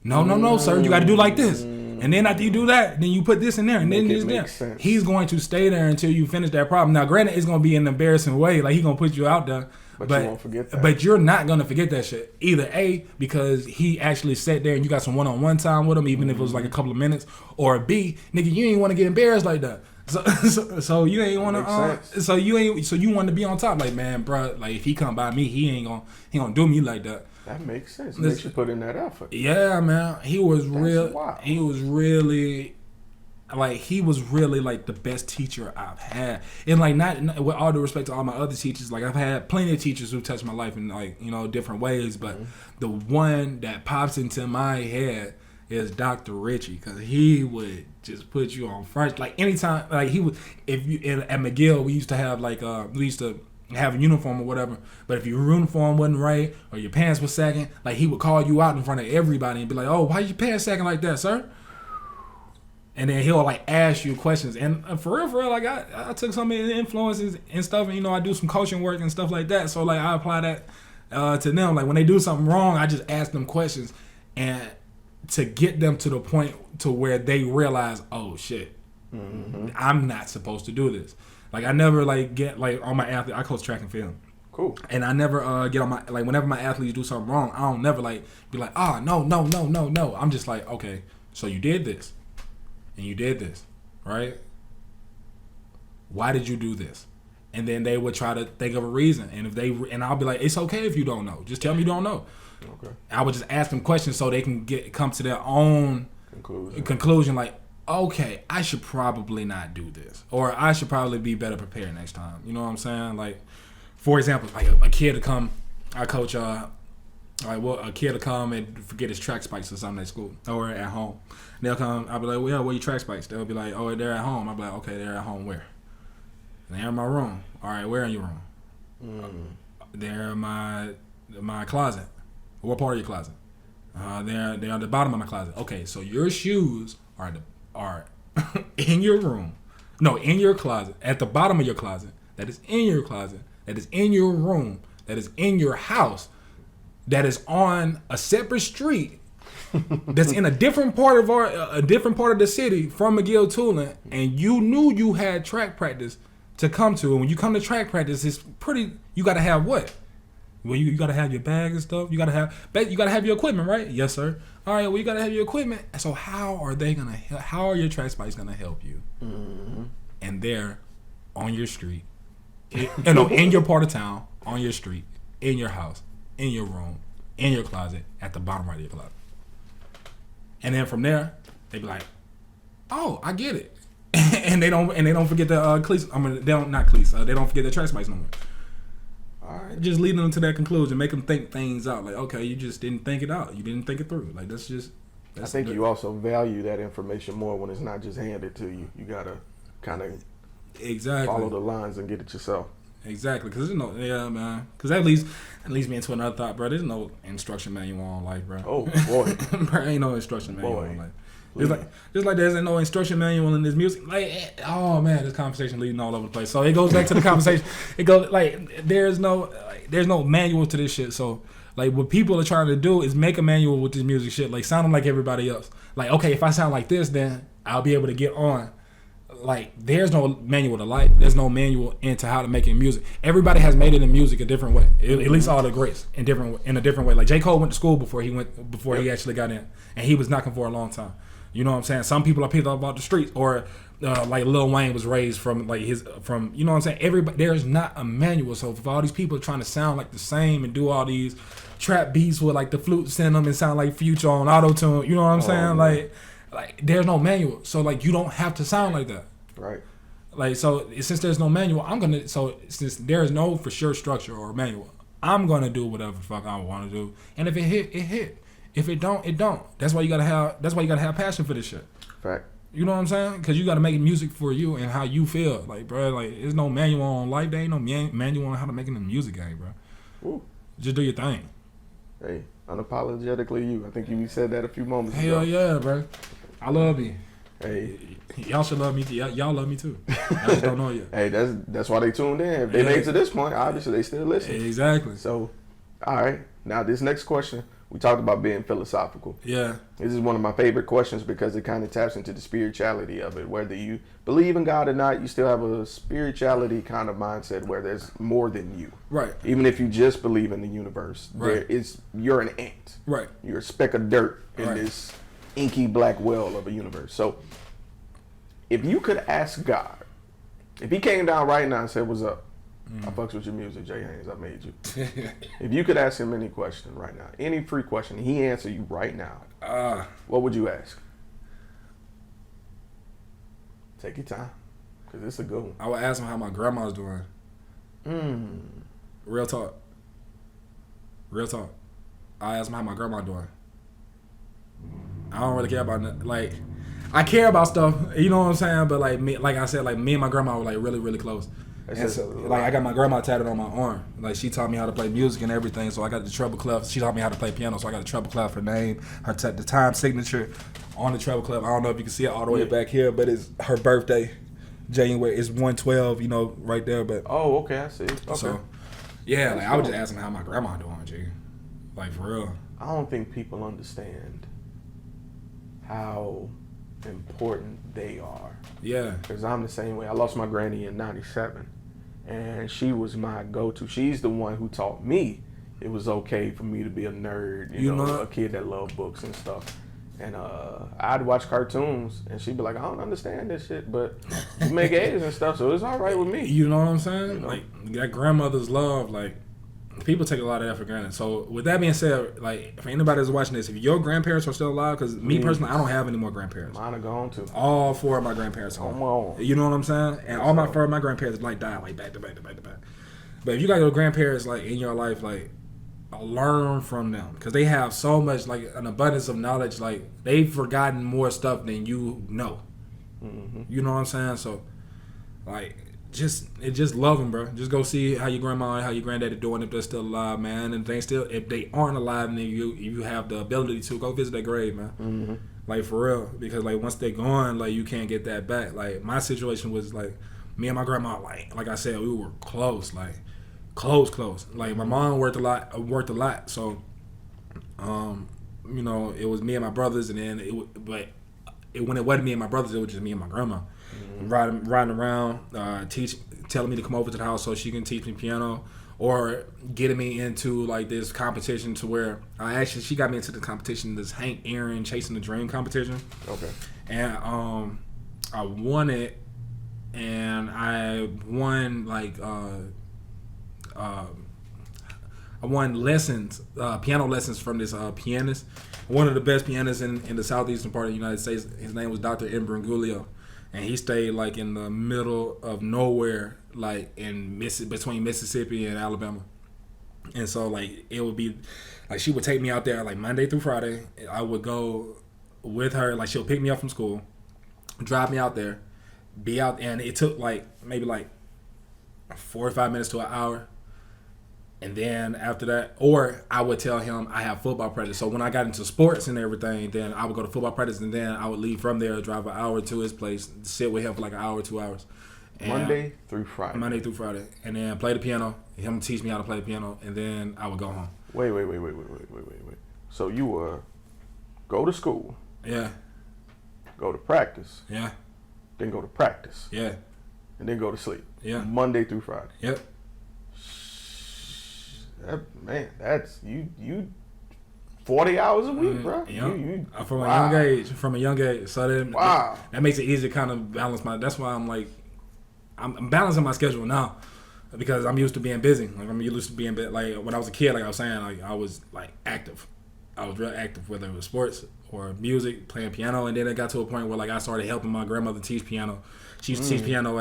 No, sir. You got to do like this. And then after you do that, then you put this in there. And then this there. He's going to stay there until you finish that problem. Now, granted, it's going to be an embarrassing way. Like, he's going to put you out there. But you won't forget that. But you're not going to forget that shit. Either A, because he actually sat there and you got some one-on-one time with him, even if it was like a couple of minutes. Or B, nigga, you ain't want to get embarrassed like that. So you ain't want to. So you want to be on top, like, man, bro. Like, if he come by me, he gonna do me like that. That makes sense. Makes you put in that effort. Yeah, man. He was real. Wild. He was really like the best teacher I've had. And like not with all due respect to all my other teachers, like I've had plenty of teachers who touched my life in like, you know, different ways. But the one that pops into my head is Dr. Richie, because he would just put you on front. Like anytime, like he would, if you at McGill, we used to have like we used to have a uniform or whatever. But if your uniform wasn't right or your pants were sagging, like he would call you out in front of everybody and be like, "Oh, why your pants sagging like that, sir?" And then he'll like ask you questions. And for real, like I took some of his influences and stuff, and you know I do some coaching work and stuff like that. So like I apply that to them. Like when they do something wrong, I just ask them questions and to get them to the point to where they realize, oh shit, I'm not supposed to do this. Like I never like get like on my athlete. I coach track and field. Cool. And I never get on my like whenever my athletes do something wrong, I don't never like be like, no. I'm just like, okay, so you did this, and you did this, right? Why did you do this? And then they would try to think of a reason, and I'll be like, it's okay if you don't know. Just tell me you don't know. Okay. I would just ask them questions so they can come to their own conclusion. Like, okay, I should probably not do this, or I should probably be better prepared next time. You know what I'm saying? Like, for example, like a kid to come, I coach a kid to come and forget his track spikes or something at school or at home. They'll come, I'll be like, well, yeah, where your track spikes? They'll be like, oh, they're at home. I'll be like, okay, they're at home where? They're in my room. All right, where in your room? They're in my closet. What part of your closet? They're at the bottom of my closet. Okay, so your shoes are in your room. No, in your closet. At the bottom of your closet. That is in your closet. That is in your room. That is in your house. That is on a separate street. That's in a different part of the city from McGill Tooling. And you knew you had track practice to come to. And when you come to track practice, it's pretty. You got to have what? Well, you got to have your bag and stuff. You got to have your equipment, right? Yes, sir. All right. Well, you got to have your equipment. So how are your track spikes gonna help you? And they're on your street, in your part of town, on your street, in your house, in your room, in your closet, at the bottom right of your closet. And then from there, they be like, "Oh, I get it," and they don't forget the cleats. I mean, they don't forget the track spikes no more. All right, just leading them to that conclusion, make them think things out. Like, okay, you just didn't think it out. You didn't think it through. Like, I think you also value that information more when it's not just handed to you. You gotta kind of follow the lines and get it yourself. Exactly, because there's man. Because that leads me into another thought, bro. There's no instruction manual on life, bro. Oh boy, bro, ain't no instruction manual on life. Just like there's no instruction manual in this music. Like, oh man, this conversation leading all over the place. So it goes back to the conversation. It goes like there's no manual to this shit. So like what people are trying to do is make a manual with this music shit, like sounding like everybody else. Like, okay, if I sound like this, then I'll be able to get on. Like, there's no manual to life. There's no manual into how to make it in music. Everybody has made it in music a different way. At least all the greats in a different way. Like J. Cole went to school before he actually got in, and he was knocking for a long time. You know what I'm saying? Some people are picked up about the streets, or like Lil Wayne was raised from you know what I'm saying? Everybody, there's not a manual. So if all these people are trying to sound like the same and do all these trap beats with like the flutes in them and sound like Future on auto-tune, you know what I'm saying? Man. Like there's no manual. So like you don't have to sound like that. Right. Like, so since there's no manual, since there's no for sure structure or manual, I'm gonna do whatever the fuck I want to do, and if it hit, it hit. If it don't, it don't. That's why you gotta have passion for this shit. Fact. You know what I'm saying? Because you gotta make music for you and how you feel. Like, bro, like there's no manual on life. There ain't no manual on how to make it in the music game, bro. Ooh. Just do your thing. Hey, unapologetically you. I think you said that a few moments ago. Hell yeah, bro. I love you. Hey, y'all should love me too. Y'all love me too. I just don't know yet. Hey, that's why they tuned in. If they made it to this point, obviously they still listen. Exactly. So, all right. Now this next question, we talked about being philosophical. Yeah. This is one of my favorite questions because it kind of taps into the spirituality of it. Whether you believe in God or not, you still have a spirituality kind of mindset where there's more than you. Right. Even if you just believe in the universe, right. You're an ant. Right. You're a speck of dirt in right. this inky black well of a universe. So, if you could ask God, if he came down right now and said, "What's up? I fucks with your music, J.Haynes. I made you." If you could ask him any question right now, any free question, he answer you right now. What would you ask? Take your time, cause it's a good one. I would ask him how my grandma's doing. Real talk. I ask him how my grandma doing. I don't really care about that. Like, I care about stuff, you know what I'm saying? But like me, like I said, like me and my grandma were like really, really close. And so, like, I got my grandma tatted on my arm. Like, she taught me how to play music and everything. So I got the treble clef. She taught me how to play piano. So I got the treble clef, her name, the time signature on the treble clef. I don't know if you can see it all the way back here, but it's her birthday. January is 1/12, you know, right there. But okay, I see. Okay. So yeah, like I was just asking how my grandma doing, G. Like, for real. I don't think people understand how important they are. Yeah. Because I'm the same way. I lost my granny in '97, and she was my go-to. She's the one who taught me it was okay for me to be a nerd, you know, a kid that loved books and stuff. And I'd watch cartoons, and she'd be like, "I don't understand this shit, but you make A's and stuff, so it's all right with me." You know what I'm saying? You know? Like, that grandmother's love, like, people take a lot of that for granted. So with that being said, like, for anybody that's watching this, if your grandparents are still alive, because me personally, I don't have any more grandparents. Mine are gone too. All four of my grandparents are gone. You know what I'm saying? And all four of my grandparents like died like back to back to back to back. But if you got your grandparents like in your life, like, learn from them, because they have so much, like, an abundance of knowledge. Like, they've forgotten more stuff than you know. Mm-hmm. You know what I'm saying? So, like, just love them, bro. Just go see how your grandma and how your granddaddy doing if they're still alive, man. And if they aren't alive, then you have the ability to go visit their grave, man. Mm-hmm. Like, for real, because like once they're gone, like, you can't get that back. Like, my situation was like me and my grandma, like I said, we were close, like close. Like, my mom worked a lot, so you know, it was me and my brothers, and then when it wasn't me and my brothers, it was just me and my grandma. Mm-hmm. Riding around, telling me to come over to the house so she can teach me piano, or getting me into like this competition to where she got me into the competition, this Hank Aaron Chasing the Dream competition. Okay. And I won it, and I won like I won lessons, piano lessons from this pianist, one of the best pianists in the southeastern part of the United States. His name was Dr. Imbrangulio. And he stayed like in the middle of nowhere, like between Mississippi and Alabama. And so like it would be like she would take me out there like Monday through Friday. I would go with her, like she'll pick me up from school, drive me out there, be out, and it took like maybe like 45 minutes to an hour. And then after that, or I would tell him I have football practice. So when I got into sports and everything, then I would go to football practice, and then I would leave from there, drive an hour to his place, sit with him for like an hour, 2 hours. And Monday through Friday. And then play the piano, him teach me how to play the piano, and then I would go home. Wait. So you would go to school. Yeah. Go to practice. Yeah. Then go to practice. Yeah. And then go to sleep. Yeah. Monday through Friday. Yep. That's you 40 hours a week, bro. Yep. From a young age. So then that makes it easy to kind of balance that's why I'm like, I'm balancing my schedule now, because I'm used to being busy. Like, I'm used to being like when I was a kid, like I was saying, like I was like active. I was real active, whether it was sports or music, playing piano, and then it got to a point where like I started helping my grandmother teach piano. She used to teach piano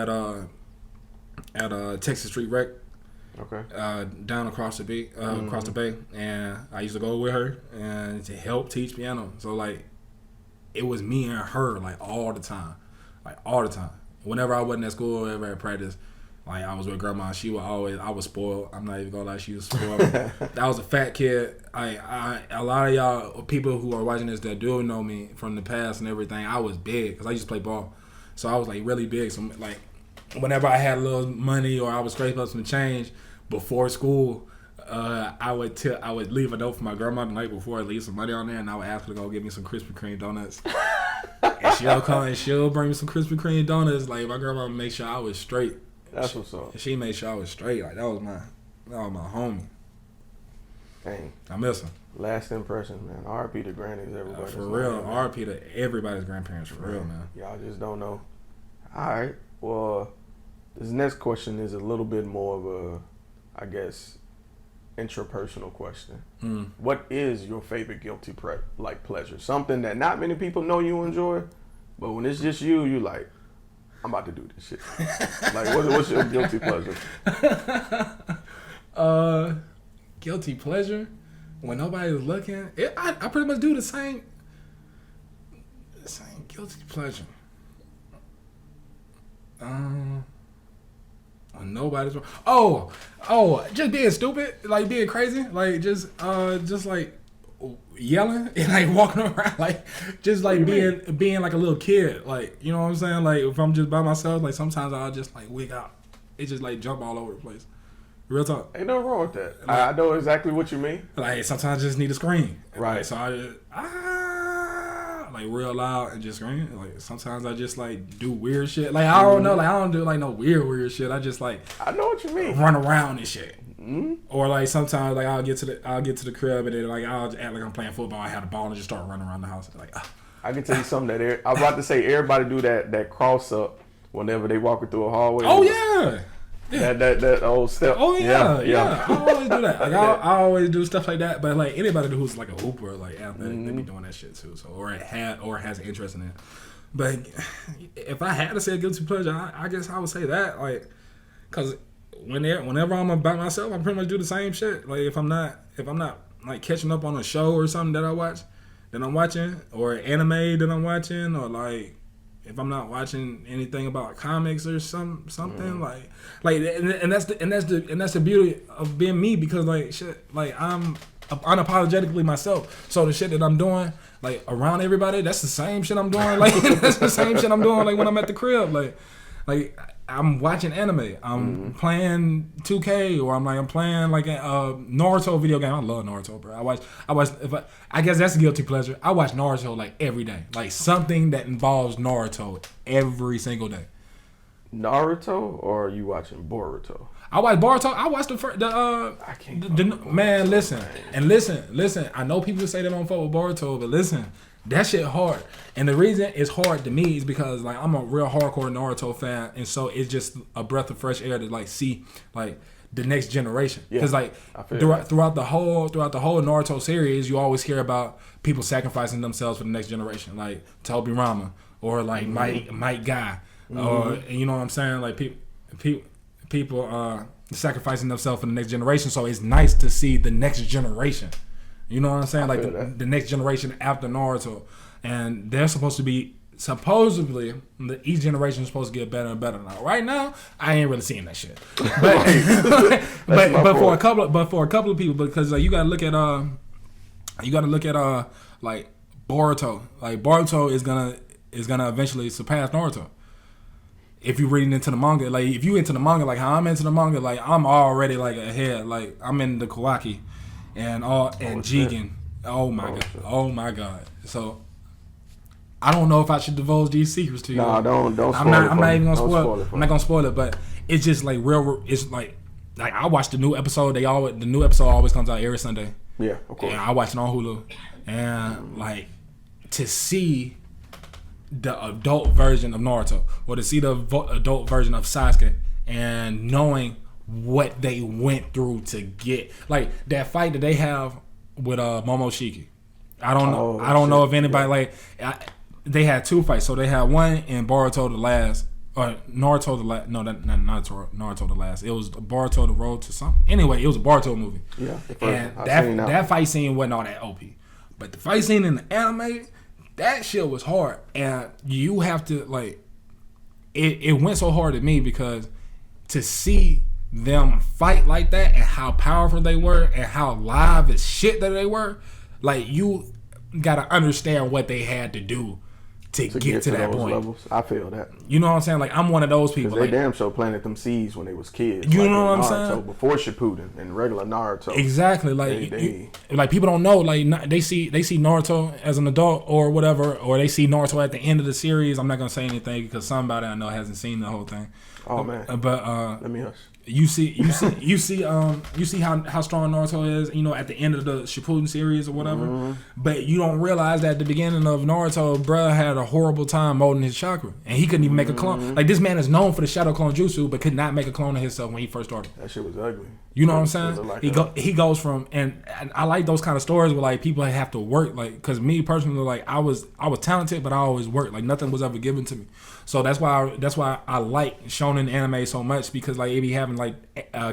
at Texas Street Rec. Okay. Down across the bay, and I used to go with her and to help teach piano. So like, it was me and her like all the time. Whenever I wasn't at school, whenever at practice, like I was with grandma. She would always. I was spoiled. I'm not even gonna lie. She was spoiled. I was a fat kid. A lot of y'all people who are watching this that do know me from the past and everything. I was big because I used to play ball, so I was like really big. So like, whenever I had a little money or I was scraping up some change before school, I would leave a note for my grandma the night before, leave some money on there, and I would ask her to go get me some Krispy Kreme donuts. And she'll come and she'll bring me some Krispy Kreme donuts. Like my grandma would make sure I was straight. That's what's up. She made sure I was straight. Like that was my homie. Dang. I miss him. Last impression, man. R.P. to grannies, everybody. For real. R.P. to everybody's grandparents. For real, man. Y'all just don't know. All right. Well, this next question is a little bit more of a, I guess, intrapersonal question. What is your favorite guilty pleasure? Something that not many people know you enjoy, but when it's just you like, I'm about to do this shit. Like, what's your guilty pleasure? Guilty pleasure? When nobody's looking, I pretty much do the same guilty pleasure. When nobody's just being stupid, like being crazy, like just like yelling and like walking around, like just like being like a little kid, like, you know what I'm saying? Like if I'm just by myself, like sometimes I'll just like wig out. It just like jump all over the place. Real talk. Ain't nothing wrong with that. Like, I know exactly what you mean. Like sometimes I just need to scream. Right. Like, so I just like real loud and just scream. Like sometimes I just like do weird shit. Like I don't know. Like I don't do like no weird shit. I just like I know what you mean. Run around and shit. Or like sometimes like I'll get to the crib and then like I'll act like I'm playing football. I had a ball and just start running around the house. Like I can tell you something that I was about to say. Everybody do that cross up whenever they walking through a hallway. Oh yeah. That old step. Oh yeah. I always do that. Like I always do stuff like that. But like anybody who's like a hooper, like athletic, they be doing that shit too. So or has an interest in it. But if I had to say a guilty pleasure, I guess I would say that, like, cause whenever I'm about myself, I pretty much do the same shit. Like if I'm not like catching up on a show or something that I'm watching, or anime that I'm watching, or like if I'm not watching anything about comics or something like and that's the beauty of being me, because like shit, like I'm unapologetically myself. So the shit that I'm doing like around everybody, that's the same shit I'm doing. Like that's the same shit I'm doing like when I'm at the crib. Like I'm watching anime. I'm playing 2K, or I'm playing like a Naruto video game. I love Naruto, bro. I guess that's a guilty pleasure. I watch Naruto like every day. Like something that involves Naruto every single day. Naruto, or are you watching Boruto? I watch Boruto. I watched I can't. Man, listen. I know people say they don't fuck with Boruto, but listen. That shit hard. And the reason it's hard to me is because like I'm a real hardcore Naruto fan, and so it's just a breath of fresh air to like see like the next generation. Because like throughout the whole Naruto series, you always hear about people sacrificing themselves for the next generation, like Tobirama or like Might Guy, or you know what I'm saying, like people sacrificing themselves for the next generation. So it's nice to see the next generation. You know what I'm saying? Like the next generation after Naruto. And they're supposedly each generation is supposed to get better and better. Now right now, I ain't really seeing that shit. But for a couple of people, because like you gotta look at like Boruto. Like Boruto is gonna eventually surpass Naruto. If you're reading into the manga, like if you into the manga, like how I'm into the manga, like I'm already like ahead. Like I'm in the Kawaki. And Jigen. Oh my god. So I don't know if I should divulge these secrets to you. No, don't spoil it. I'm not even gonna spoil it. I'm not gonna spoil it, but it's just like real. It's like I watch the new episode. The new episode always comes out every Sunday. Yeah, of course. And I watch it on Hulu, and like to see the adult version of Naruto, or to see the adult version of Sasuke, and knowing what they went through to get like that fight that they have with Momoshiki. I don't know if anybody they had two fights. So they had one in Boruto the last Naruto the last. No, not Naruto the last. It was Boruto the Road to something. Anyway, it was a Boruto movie. Yeah, and that fight scene wasn't all that OP, but the fight scene in the anime, that shit was hard, and you have to like. It went so hard at me because to see them fight like that and how powerful they were and how live as shit that they were, like you gotta understand what they had to do to get to that point. Levels. I feel that. You know what I'm saying? Like I'm one of those people. Because like, they damn sure planted them seeds when they was kids. You like know what I'm Naruto, saying? Before Shippuden and regular Naruto. Exactly. Like like people don't know. Like they see Naruto as an adult or whatever, or they see Naruto at the end of the series. I'm not gonna say anything because somebody I know hasn't seen the whole thing. Oh man. But let me hush. You see how strong Naruto is, you know, at the end of the Shippuden series or whatever. Mm-hmm. But you don't realize that at the beginning of Naruto, bruh had a horrible time molding his chakra, and he couldn't even make a clone. Like this man is known for the shadow clone jutsu, but could not make a clone of himself when he first started. That shit was ugly. You know what I'm saying? Like he goes from, and I like those kind of stories where like people have to work, like because me personally, like I was talented, but I always worked. Like nothing was ever given to me. So that's why I like shonen anime so much, because like it be having like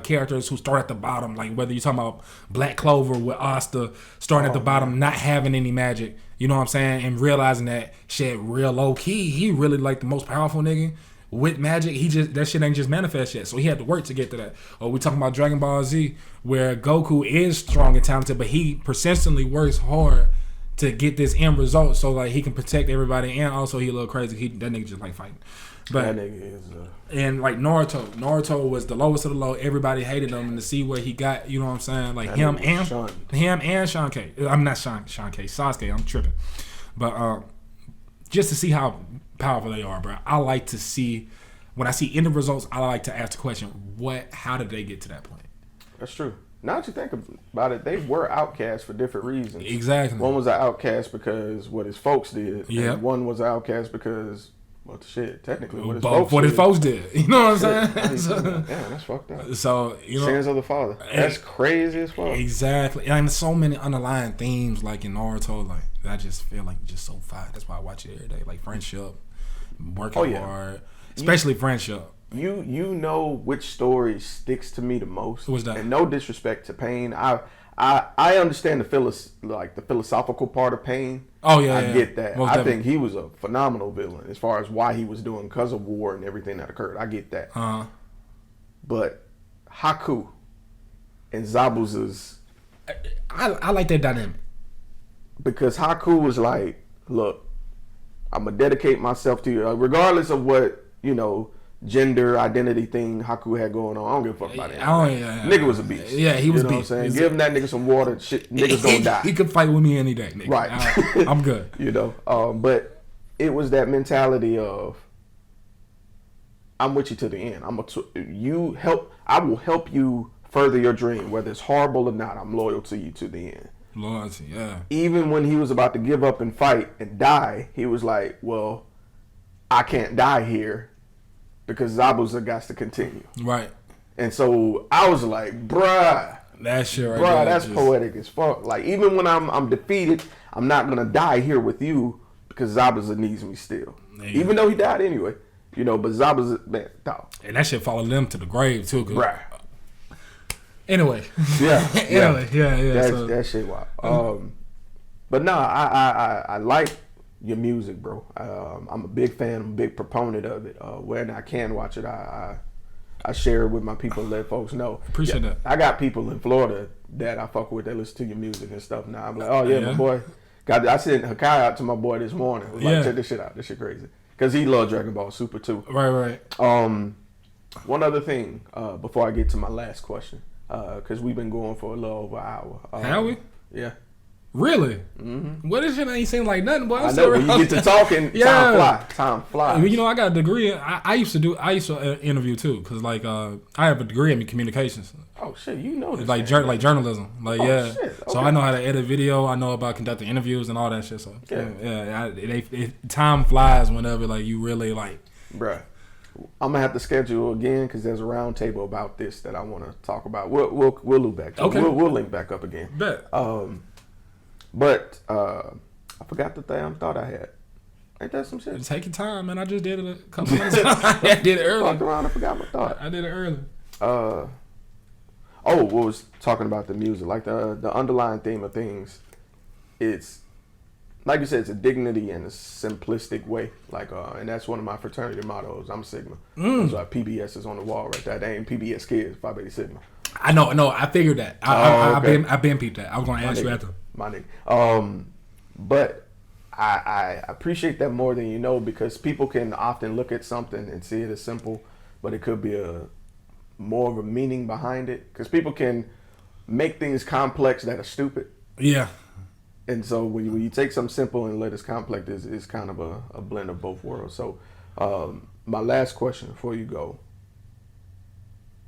characters who start at the bottom, like whether you're talking about Black Clover with Asta starting at the bottom, not having any magic, you know what I'm saying, and realizing that shit real low key, he really like the most powerful nigga with magic. He just, that shit ain't just manifest yet, so he had to work to get to that. Or we talking about Dragon Ball Z, where Goku is strong and talented, but he persistently works hard to get this end result, so like he can protect everybody, and also he a little crazy. That nigga just like fighting. But that nigga is. And like Naruto was the lowest of the low. Everybody hated him, and to see what he got, you know what I'm saying? Like him and Sean K. I'm not Sean K. Sasuke. I'm tripping. But just to see how powerful they are, bro. I like to see, when I see end results, I like to ask the question, how did they get to that point? That's true. Now that you think about it, they were outcasts for different reasons. Exactly. One was an outcast because what his folks did. Yeah. And one was an outcast because, well, technically what his folks did. You know what I'm saying? Yeah, that's fucked up. So, you know. Sins of the father. That's crazy as fuck. Exactly. And so many underlying themes, like in Naruto, like, I just feel like just so fire. That's why I watch it every day. Like friendship, working hard, especially friendship. You know which story sticks to me the most. What's that? And no disrespect to Pain. I understand the philosophical part of Pain. Oh yeah, I get that. I think he was a phenomenal villain as far as why he was doing because of war and everything that occurred. I get that. But Haku and Zabuza's, I like that dynamic, because Haku was like, look, I'm gonna dedicate myself to you, regardless of what gender identity thing Haku had going on. I don't give a fuck about it. Nigga was a beast. Yeah, he was a beast. What I'm saying? Give that nigga some water, shit, niggas gonna die. He could fight with me any day, nigga. Right. I'm good. But it was that mentality of, I'm with you to the end. I will help you further your dream, whether it's horrible or not. I'm loyal to you to the end. Loyalty, yeah. Even when he was about to give up and fight and die, he was like, well, I can't die here, because Zabuza got to continue. Right. And so I was like, bruh. That shit right there. That's poetic as fuck. Like, even when I'm defeated, I'm not going to die here with you, because Zabuza needs me still. Yeah. Even though he died anyway. But Zabuza, man, dog. And that shit followed them to the grave, too. Right. Anyway. Yeah. Yeah. That shit wild. But no, I like your music, bro. I'm a big fan. I'm a big proponent of it. When I can watch it, I share it with my people and let folks know. Appreciate that. I got people in Florida that I fuck with that listen to your music and stuff now. I'm like, oh yeah, my boy. I sent Hakai out to my boy this morning. I was like, check this shit out. This shit crazy. Because he loved Dragon Ball Super too. Right. One other thing before I get to my last question, because we've been going for a little over an hour. Have we? Yeah. Really? Mm-hmm. What this shit ain't seem like nothing, boy. I know, when you get to talking, time flies. I got a degree. I used to interview too, because like I have a degree in communications. Oh shit, you know this. Like journalism. Like shit. Okay. So I know how to edit video. I know about conducting interviews and all that shit. So time flies whenever like you really like. Bruh, I'm gonna have to schedule again, because there's a round table about this that I want to talk about. We'll loop back. Okay. We'll link back up again. Bet. But I forgot the damn thought I had. Ain't that some shit? Take your time, man. I just did it a couple minutes ago. I did it early. Fucked around, I forgot my thought. I did it early. What was talking about the music, like the underlying theme of things, it's like you said, it's a dignity in a simplistic way. Like, and that's one of my fraternity mottos. I'm Sigma. That's why PBS is on the wall right there. They ain't PBS kids, Phi Beta Sigma. I know. I figured that. I've been peeped that. I was gonna ask you after. My nigga. But I appreciate that more than you know, because people can often look at something and see it as simple, but it could be more of a meaning behind it. Because people can make things complex that are stupid. Yeah. And so when you take something simple and let it complex, it's kind of a blend of both worlds. So my last question before you go: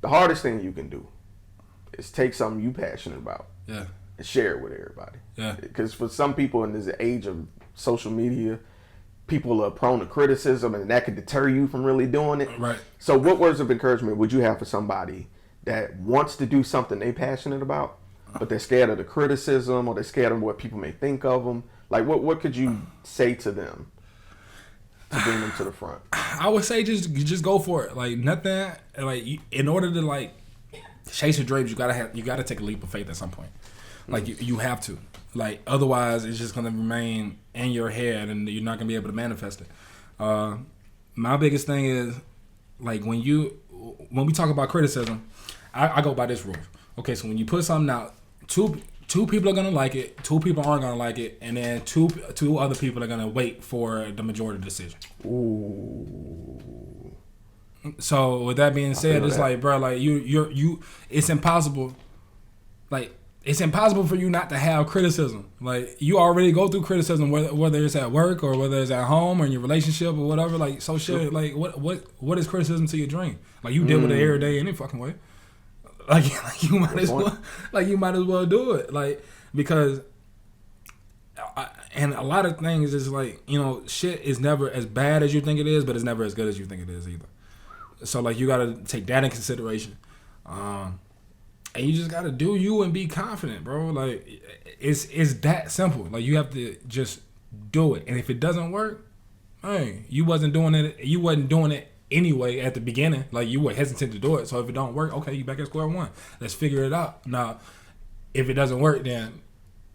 the hardest thing you can do is take something you passionate about, yeah, and share it with everybody. Yeah. Because for some people in this age of social media, people are prone to criticism, and that could deter you from really doing it. Right. So what words of encouragement would you have for somebody that wants to do something they passionate about, but they're scared of the criticism, or they're scared of what people may think of them? Like, what could you say to them to bring them to the front? I would say just go for it. Like, nothing. Like, in order to like chase your dreams, you gotta take a leap of faith at some point. Like, you have to. Like, otherwise it's just gonna remain in your head, and you're not gonna be able to manifest it. My biggest thing is, like, when we talk about criticism, I go by this rule. Okay, so when you put something out, two people are gonna like it, 2 people aren't gonna like it, and then two other people are gonna wait for the majority decision. Ooh. So with that being said, it's like, bro, like you it's impossible. Like, it's impossible for you not to have criticism. Like, you already go through criticism, whether it's at work or whether it's at home or in your relationship or whatever. Like, so shit. Like, what is criticism to your dream? Like, you deal with it every day any fucking way. Like you might as well do it. Like, because and a lot of things is like, you know, shit is never as bad as you think it is, but it's never as good as you think it is either. So, like, you gotta take that in consideration. And you just gotta do you and be confident, bro. Like, it's that simple. Like, you have to just do it. And if it doesn't work, hey, you wasn't doing it anyway at the beginning. Like, you were hesitant to do it. So if it don't work, okay, you back at square one. Let's figure it out. Now, if it doesn't work, then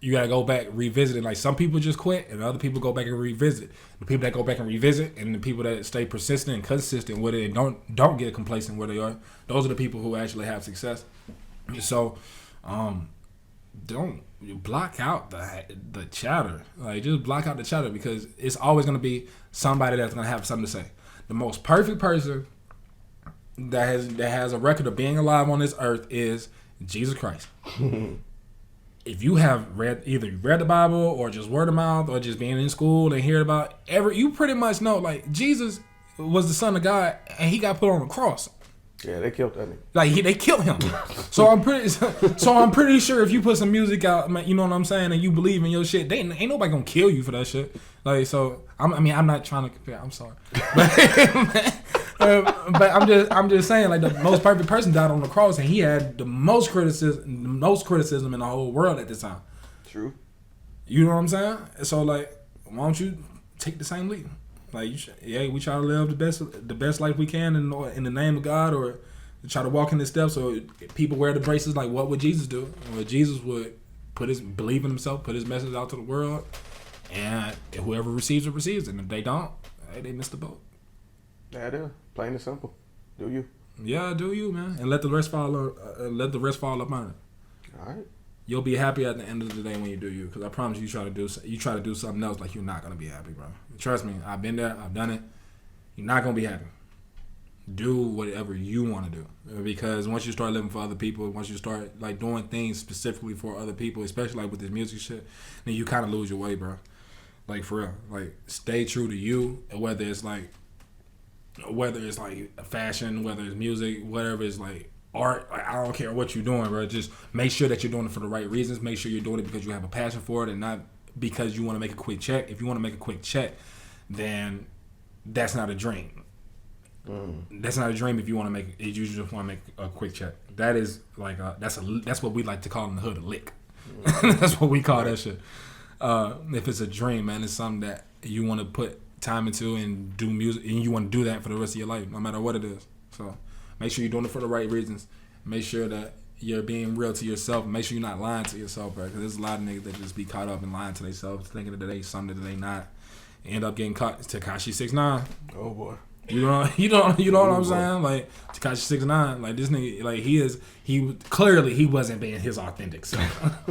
you gotta go back, revisit it. Like, some people just quit, and other people go back and revisit. The people that go back and revisit, and the people that stay persistent and consistent with it and don't get complacent where they are, those are the people who actually have success. So, don't block out the chatter. Like, just block out the chatter, because it's always gonna be somebody that's gonna have something to say. The most perfect person that has a record of being alive on this earth is Jesus Christ. If you have either read the Bible or just word of mouth or just being in school and hear about you pretty much know, like, Jesus was the Son of God and he got put on a cross. Yeah, they killed that nigga. Like, they killed him. So I'm pretty sure if you put some music out, you know what I'm saying, and you believe in your shit, ain't nobody gonna kill you for that shit. Like, so I'm not trying to compare. I'm sorry, but I'm just saying, like, the most perfect person died on the cross, and he had the most criticism in the whole world at this time. True. You know what I'm saying? So, like, why don't you take the same leap? Like, we try to live the best life we can in the name of God, or try to walk in His steps. Or people wear the braces. Like, what would Jesus do? Well, Jesus would believe in Himself, put His message out to the world, and whoever receives it receives it. And if they don't, hey, they missed the boat. Yeah, it is. Plain and simple. Do you? Yeah, do you, man? And let the rest fall up on it. All right. You'll be happy at the end of the day when you do you, because I promise you try to do something else, like, you're not gonna be happy, bro. Trust me, I've been there, I've done it. You're not gonna be happy. Do whatever you want to do, because once you start living for other people, once you start, like, doing things specifically for other people, especially like with this music shit, then you kind of lose your way, bro. Like, for real. Like, stay true to you, whether it's like fashion, whether it's music, whatever it's like art. Like, I don't care what you're doing, bro. Just make sure that you're doing it for the right reasons. Make sure you're doing it because you have a passion for it, and not because you want to make a quick check. If you want to make a quick check, then that's not a dream. That's not a dream. If you want to make, you just want to make a quick check. That is like that's what we like to call in the hood a lick. That's what we call that shit. If it's a dream, man, it's something that you want to put time into and do music, and you want to do that for the rest of your life, no matter what it is. So make sure you're doing it for the right reasons. Make sure that you're being real to yourself. Make sure you're not lying to yourself, bro. Because there's a lot of niggas that just be caught up in lying to themselves, thinking that they something that they not. End up getting caught. Tekashi 6ix9ine. Oh boy. You know what I'm saying? Like Tekashi 6ix9ine, like this nigga, like he clearly he wasn't being his authentic self.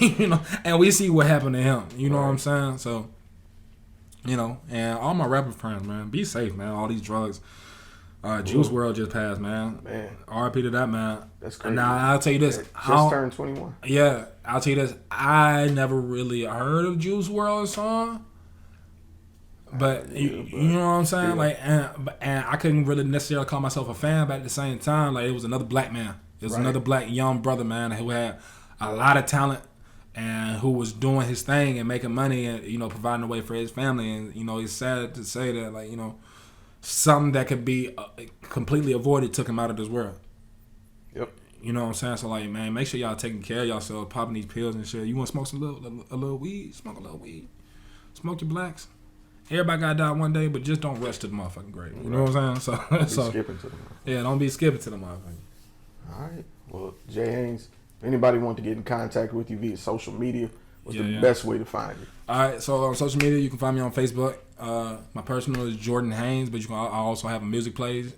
You know, and we see what happened to him. You know what I'm saying? So, you know, and all my rapper friends, man, be safe, man. All these drugs. Juice WRLD just passed, man. R.I.P. to that, man. That's crazy. Now I'll tell you this. Just turned 21. Yeah, I'll tell you this. I never really heard of Juice WRLD's song. But you know what I'm saying, like, and I couldn't really necessarily call myself a fan, but at the same time, like, it was another black man. It was another black young brother, man, who had a lot of talent and who was doing his thing and making money and, you know, providing a way for his family. And, you know, it's sad to say that, like, you know, something that could be completely avoided took him out of this world. Yep. You know what I'm saying? So, like, man, make sure y'all taking care of yourself, popping these pills and shit. You want to smoke a little weed? Smoke a little weed. Smoke your blacks. Everybody got to die one day, but just don't rush to the motherfucking grave. You know what I'm saying? So skipping to the yeah, don't be skipping to the motherfucker. All right. Well, J.Haynes, if anybody want to get in contact with you via social media, what's the best way to find you? All right. So on social media, you can find me on Facebook. My personal is Jordan Haynes, but I also have a music page,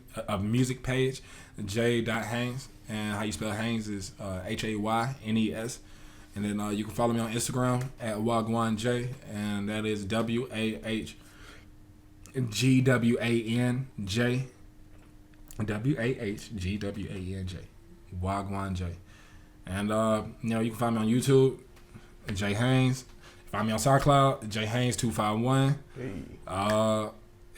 J.Haynes, and how you spell Haynes is Haynes. And then you can follow me on Instagram at wahgwanJ, and that is wahgwanJ, wahgwanJ. And you know, you can find me on YouTube, J.Haynes. Find me on Soundcloud, J.Haynes251. Hey.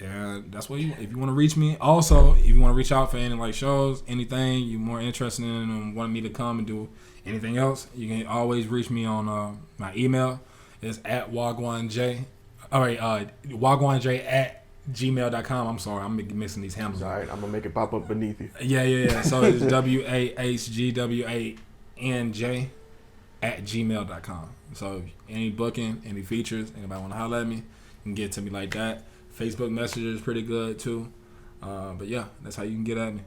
And that's what if you want to reach me. Also, if you want to reach out for any like shows, anything you're more interested in and want me to come and do anything else, you can always reach me on my email. It's at wahgwanJ. All right, wahgwanJ at gmail.com. I'm sorry, I'm mixing these handles. All right, I'm gonna make it pop up beneath you. Yeah. So it's wahgwanJ at gmail.com. So any booking, any features, anybody want to holler at me, you can get to me like that. Facebook Messenger is pretty good too. But yeah, that's how you can get at me.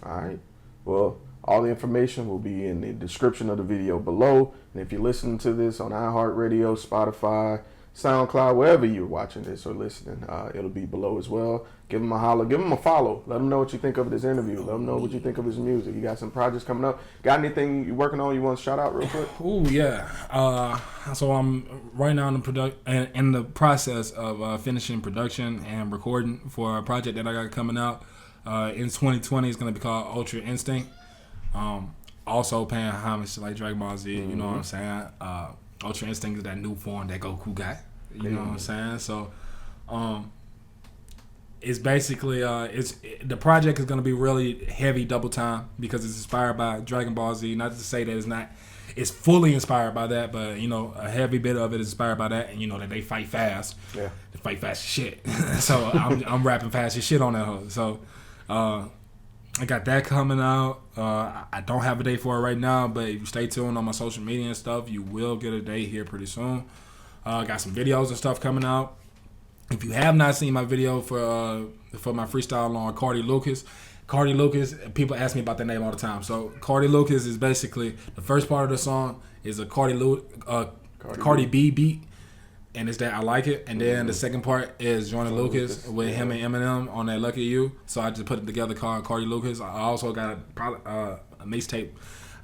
All right. Well, all the information will be in the description of the video below. And if you're listening to this on iHeartRadio, Spotify, SoundCloud, wherever you're watching this or listening, it'll be below as well. Give him a holler. Give him a follow. Let him know what you think of this interview. Let him know what you think of his music. You got some projects coming up. Got anything you're working on you want to shout out real quick? Ooh, yeah. So I'm right now in the process of finishing production and recording for a project that I got coming out in 2020. It's going to be called Ultra Instinct. Also paying homage to like Dragon Ball Z. You know what I'm saying? Ultra Instinct is that new form that Goku got. You know what I'm saying? So, it's basically the project is gonna be really heavy double time because it's inspired by Dragon Ball Z. Not to say that it's fully inspired by that, but you know a heavy bit of it is inspired by that, and you know that they fight fast. Yeah, they fight fast as shit. So I'm rapping fast as shit on that hoe. So I got that coming out. I don't have a date for it right now, but if you stay tuned on my social media and stuff, you will get a date here pretty soon. Got some videos and stuff coming out. If you have not seen my video for my freestyle on Cardi Lucas, people ask me about that name all the time. So Cardi Lucas is basically the first part of the song is a Cardi B beat, and it's that I like it. And then the second part is Joyner Lucas with him and Eminem on that Lucky You. So I just put it together called Cardi Lucas. I also got a mixtape.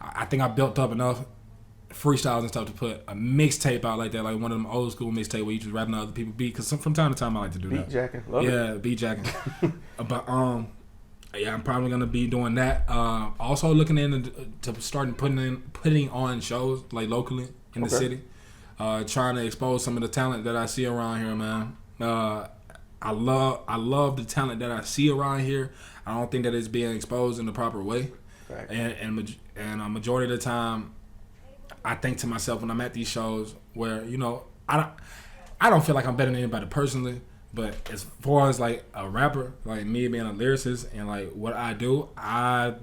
I think I built up enough freestyles and stuff to put a mixtape out like that, like one of them old school mixtape where you just rapping other people beat. Because from time to time I like to do that. Beat jacking, love it. Beat jacking. But yeah, I'm probably gonna be doing that. Also looking into starting putting on shows like locally in the city. Trying to expose some of the talent that I see around here, man. I love the talent that I see around here. I don't think that it's being exposed in the proper way. Right. And a majority of the time, I think to myself when I'm at these shows where, you know, I don't feel like I'm better than anybody personally, but as far as like a rapper, like me being a lyricist and like what I do, I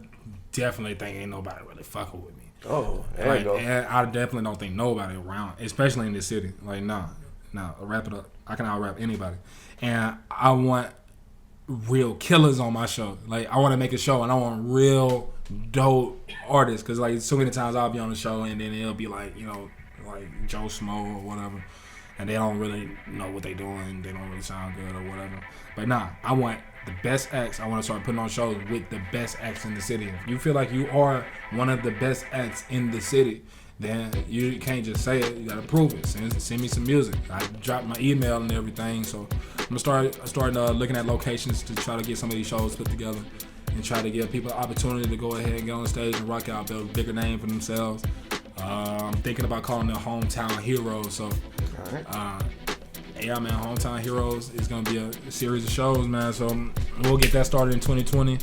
definitely think ain't nobody really fucking with me. Oh, there like, you go. And I definitely don't think nobody around, especially in this city. Like, nah. Now, wrap it up. I can out rap anybody, and I want real killers on my show. Like, I want to make a show, and I want real dope artists. Cause like so many times I'll be on the show, and then it'll be like, you know, like Joe Smo or whatever, and they don't really know what they doing. They don't really sound good or whatever. But nah, I want the best acts. I want to start putting on shows with the best acts in the city. If you feel like you are one of the best acts in the city, then you can't just say it. You gotta prove it. Send me some music. I dropped my email and everything, so I'm gonna start looking at locations to try to get some of these shows put together and try to give people the opportunity to go ahead and get on stage and rock out, build a bigger name for themselves. I'm thinking about calling them Hometown Heroes. So, yeah, man, Hometown Heroes is gonna be a series of shows, man. So we'll get that started in 2020.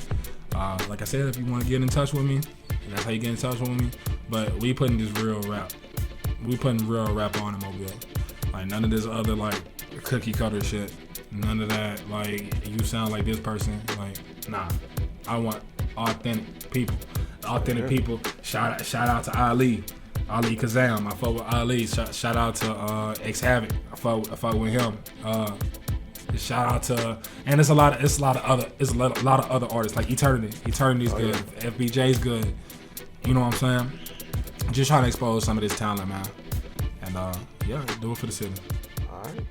Like I said, if you want to get in touch with me, that's how you get in touch with me. But we putting this real rap. We putting real rap on him over there. Like, none of this other, like, cookie cutter shit. None of that, like, you sound like this person. Like, nah. I want authentic people. Authentic people. Shout out to Ali Kazam. I fuck with Ali. Shout out to X Havoc. I fuck with him. Shout out to, and it's a lot of other artists like Eternity. Eternity's good. Yeah. FBJ's good. You know what I'm saying? Just trying to expose some of this talent, man. And yeah, do it for the city. All right.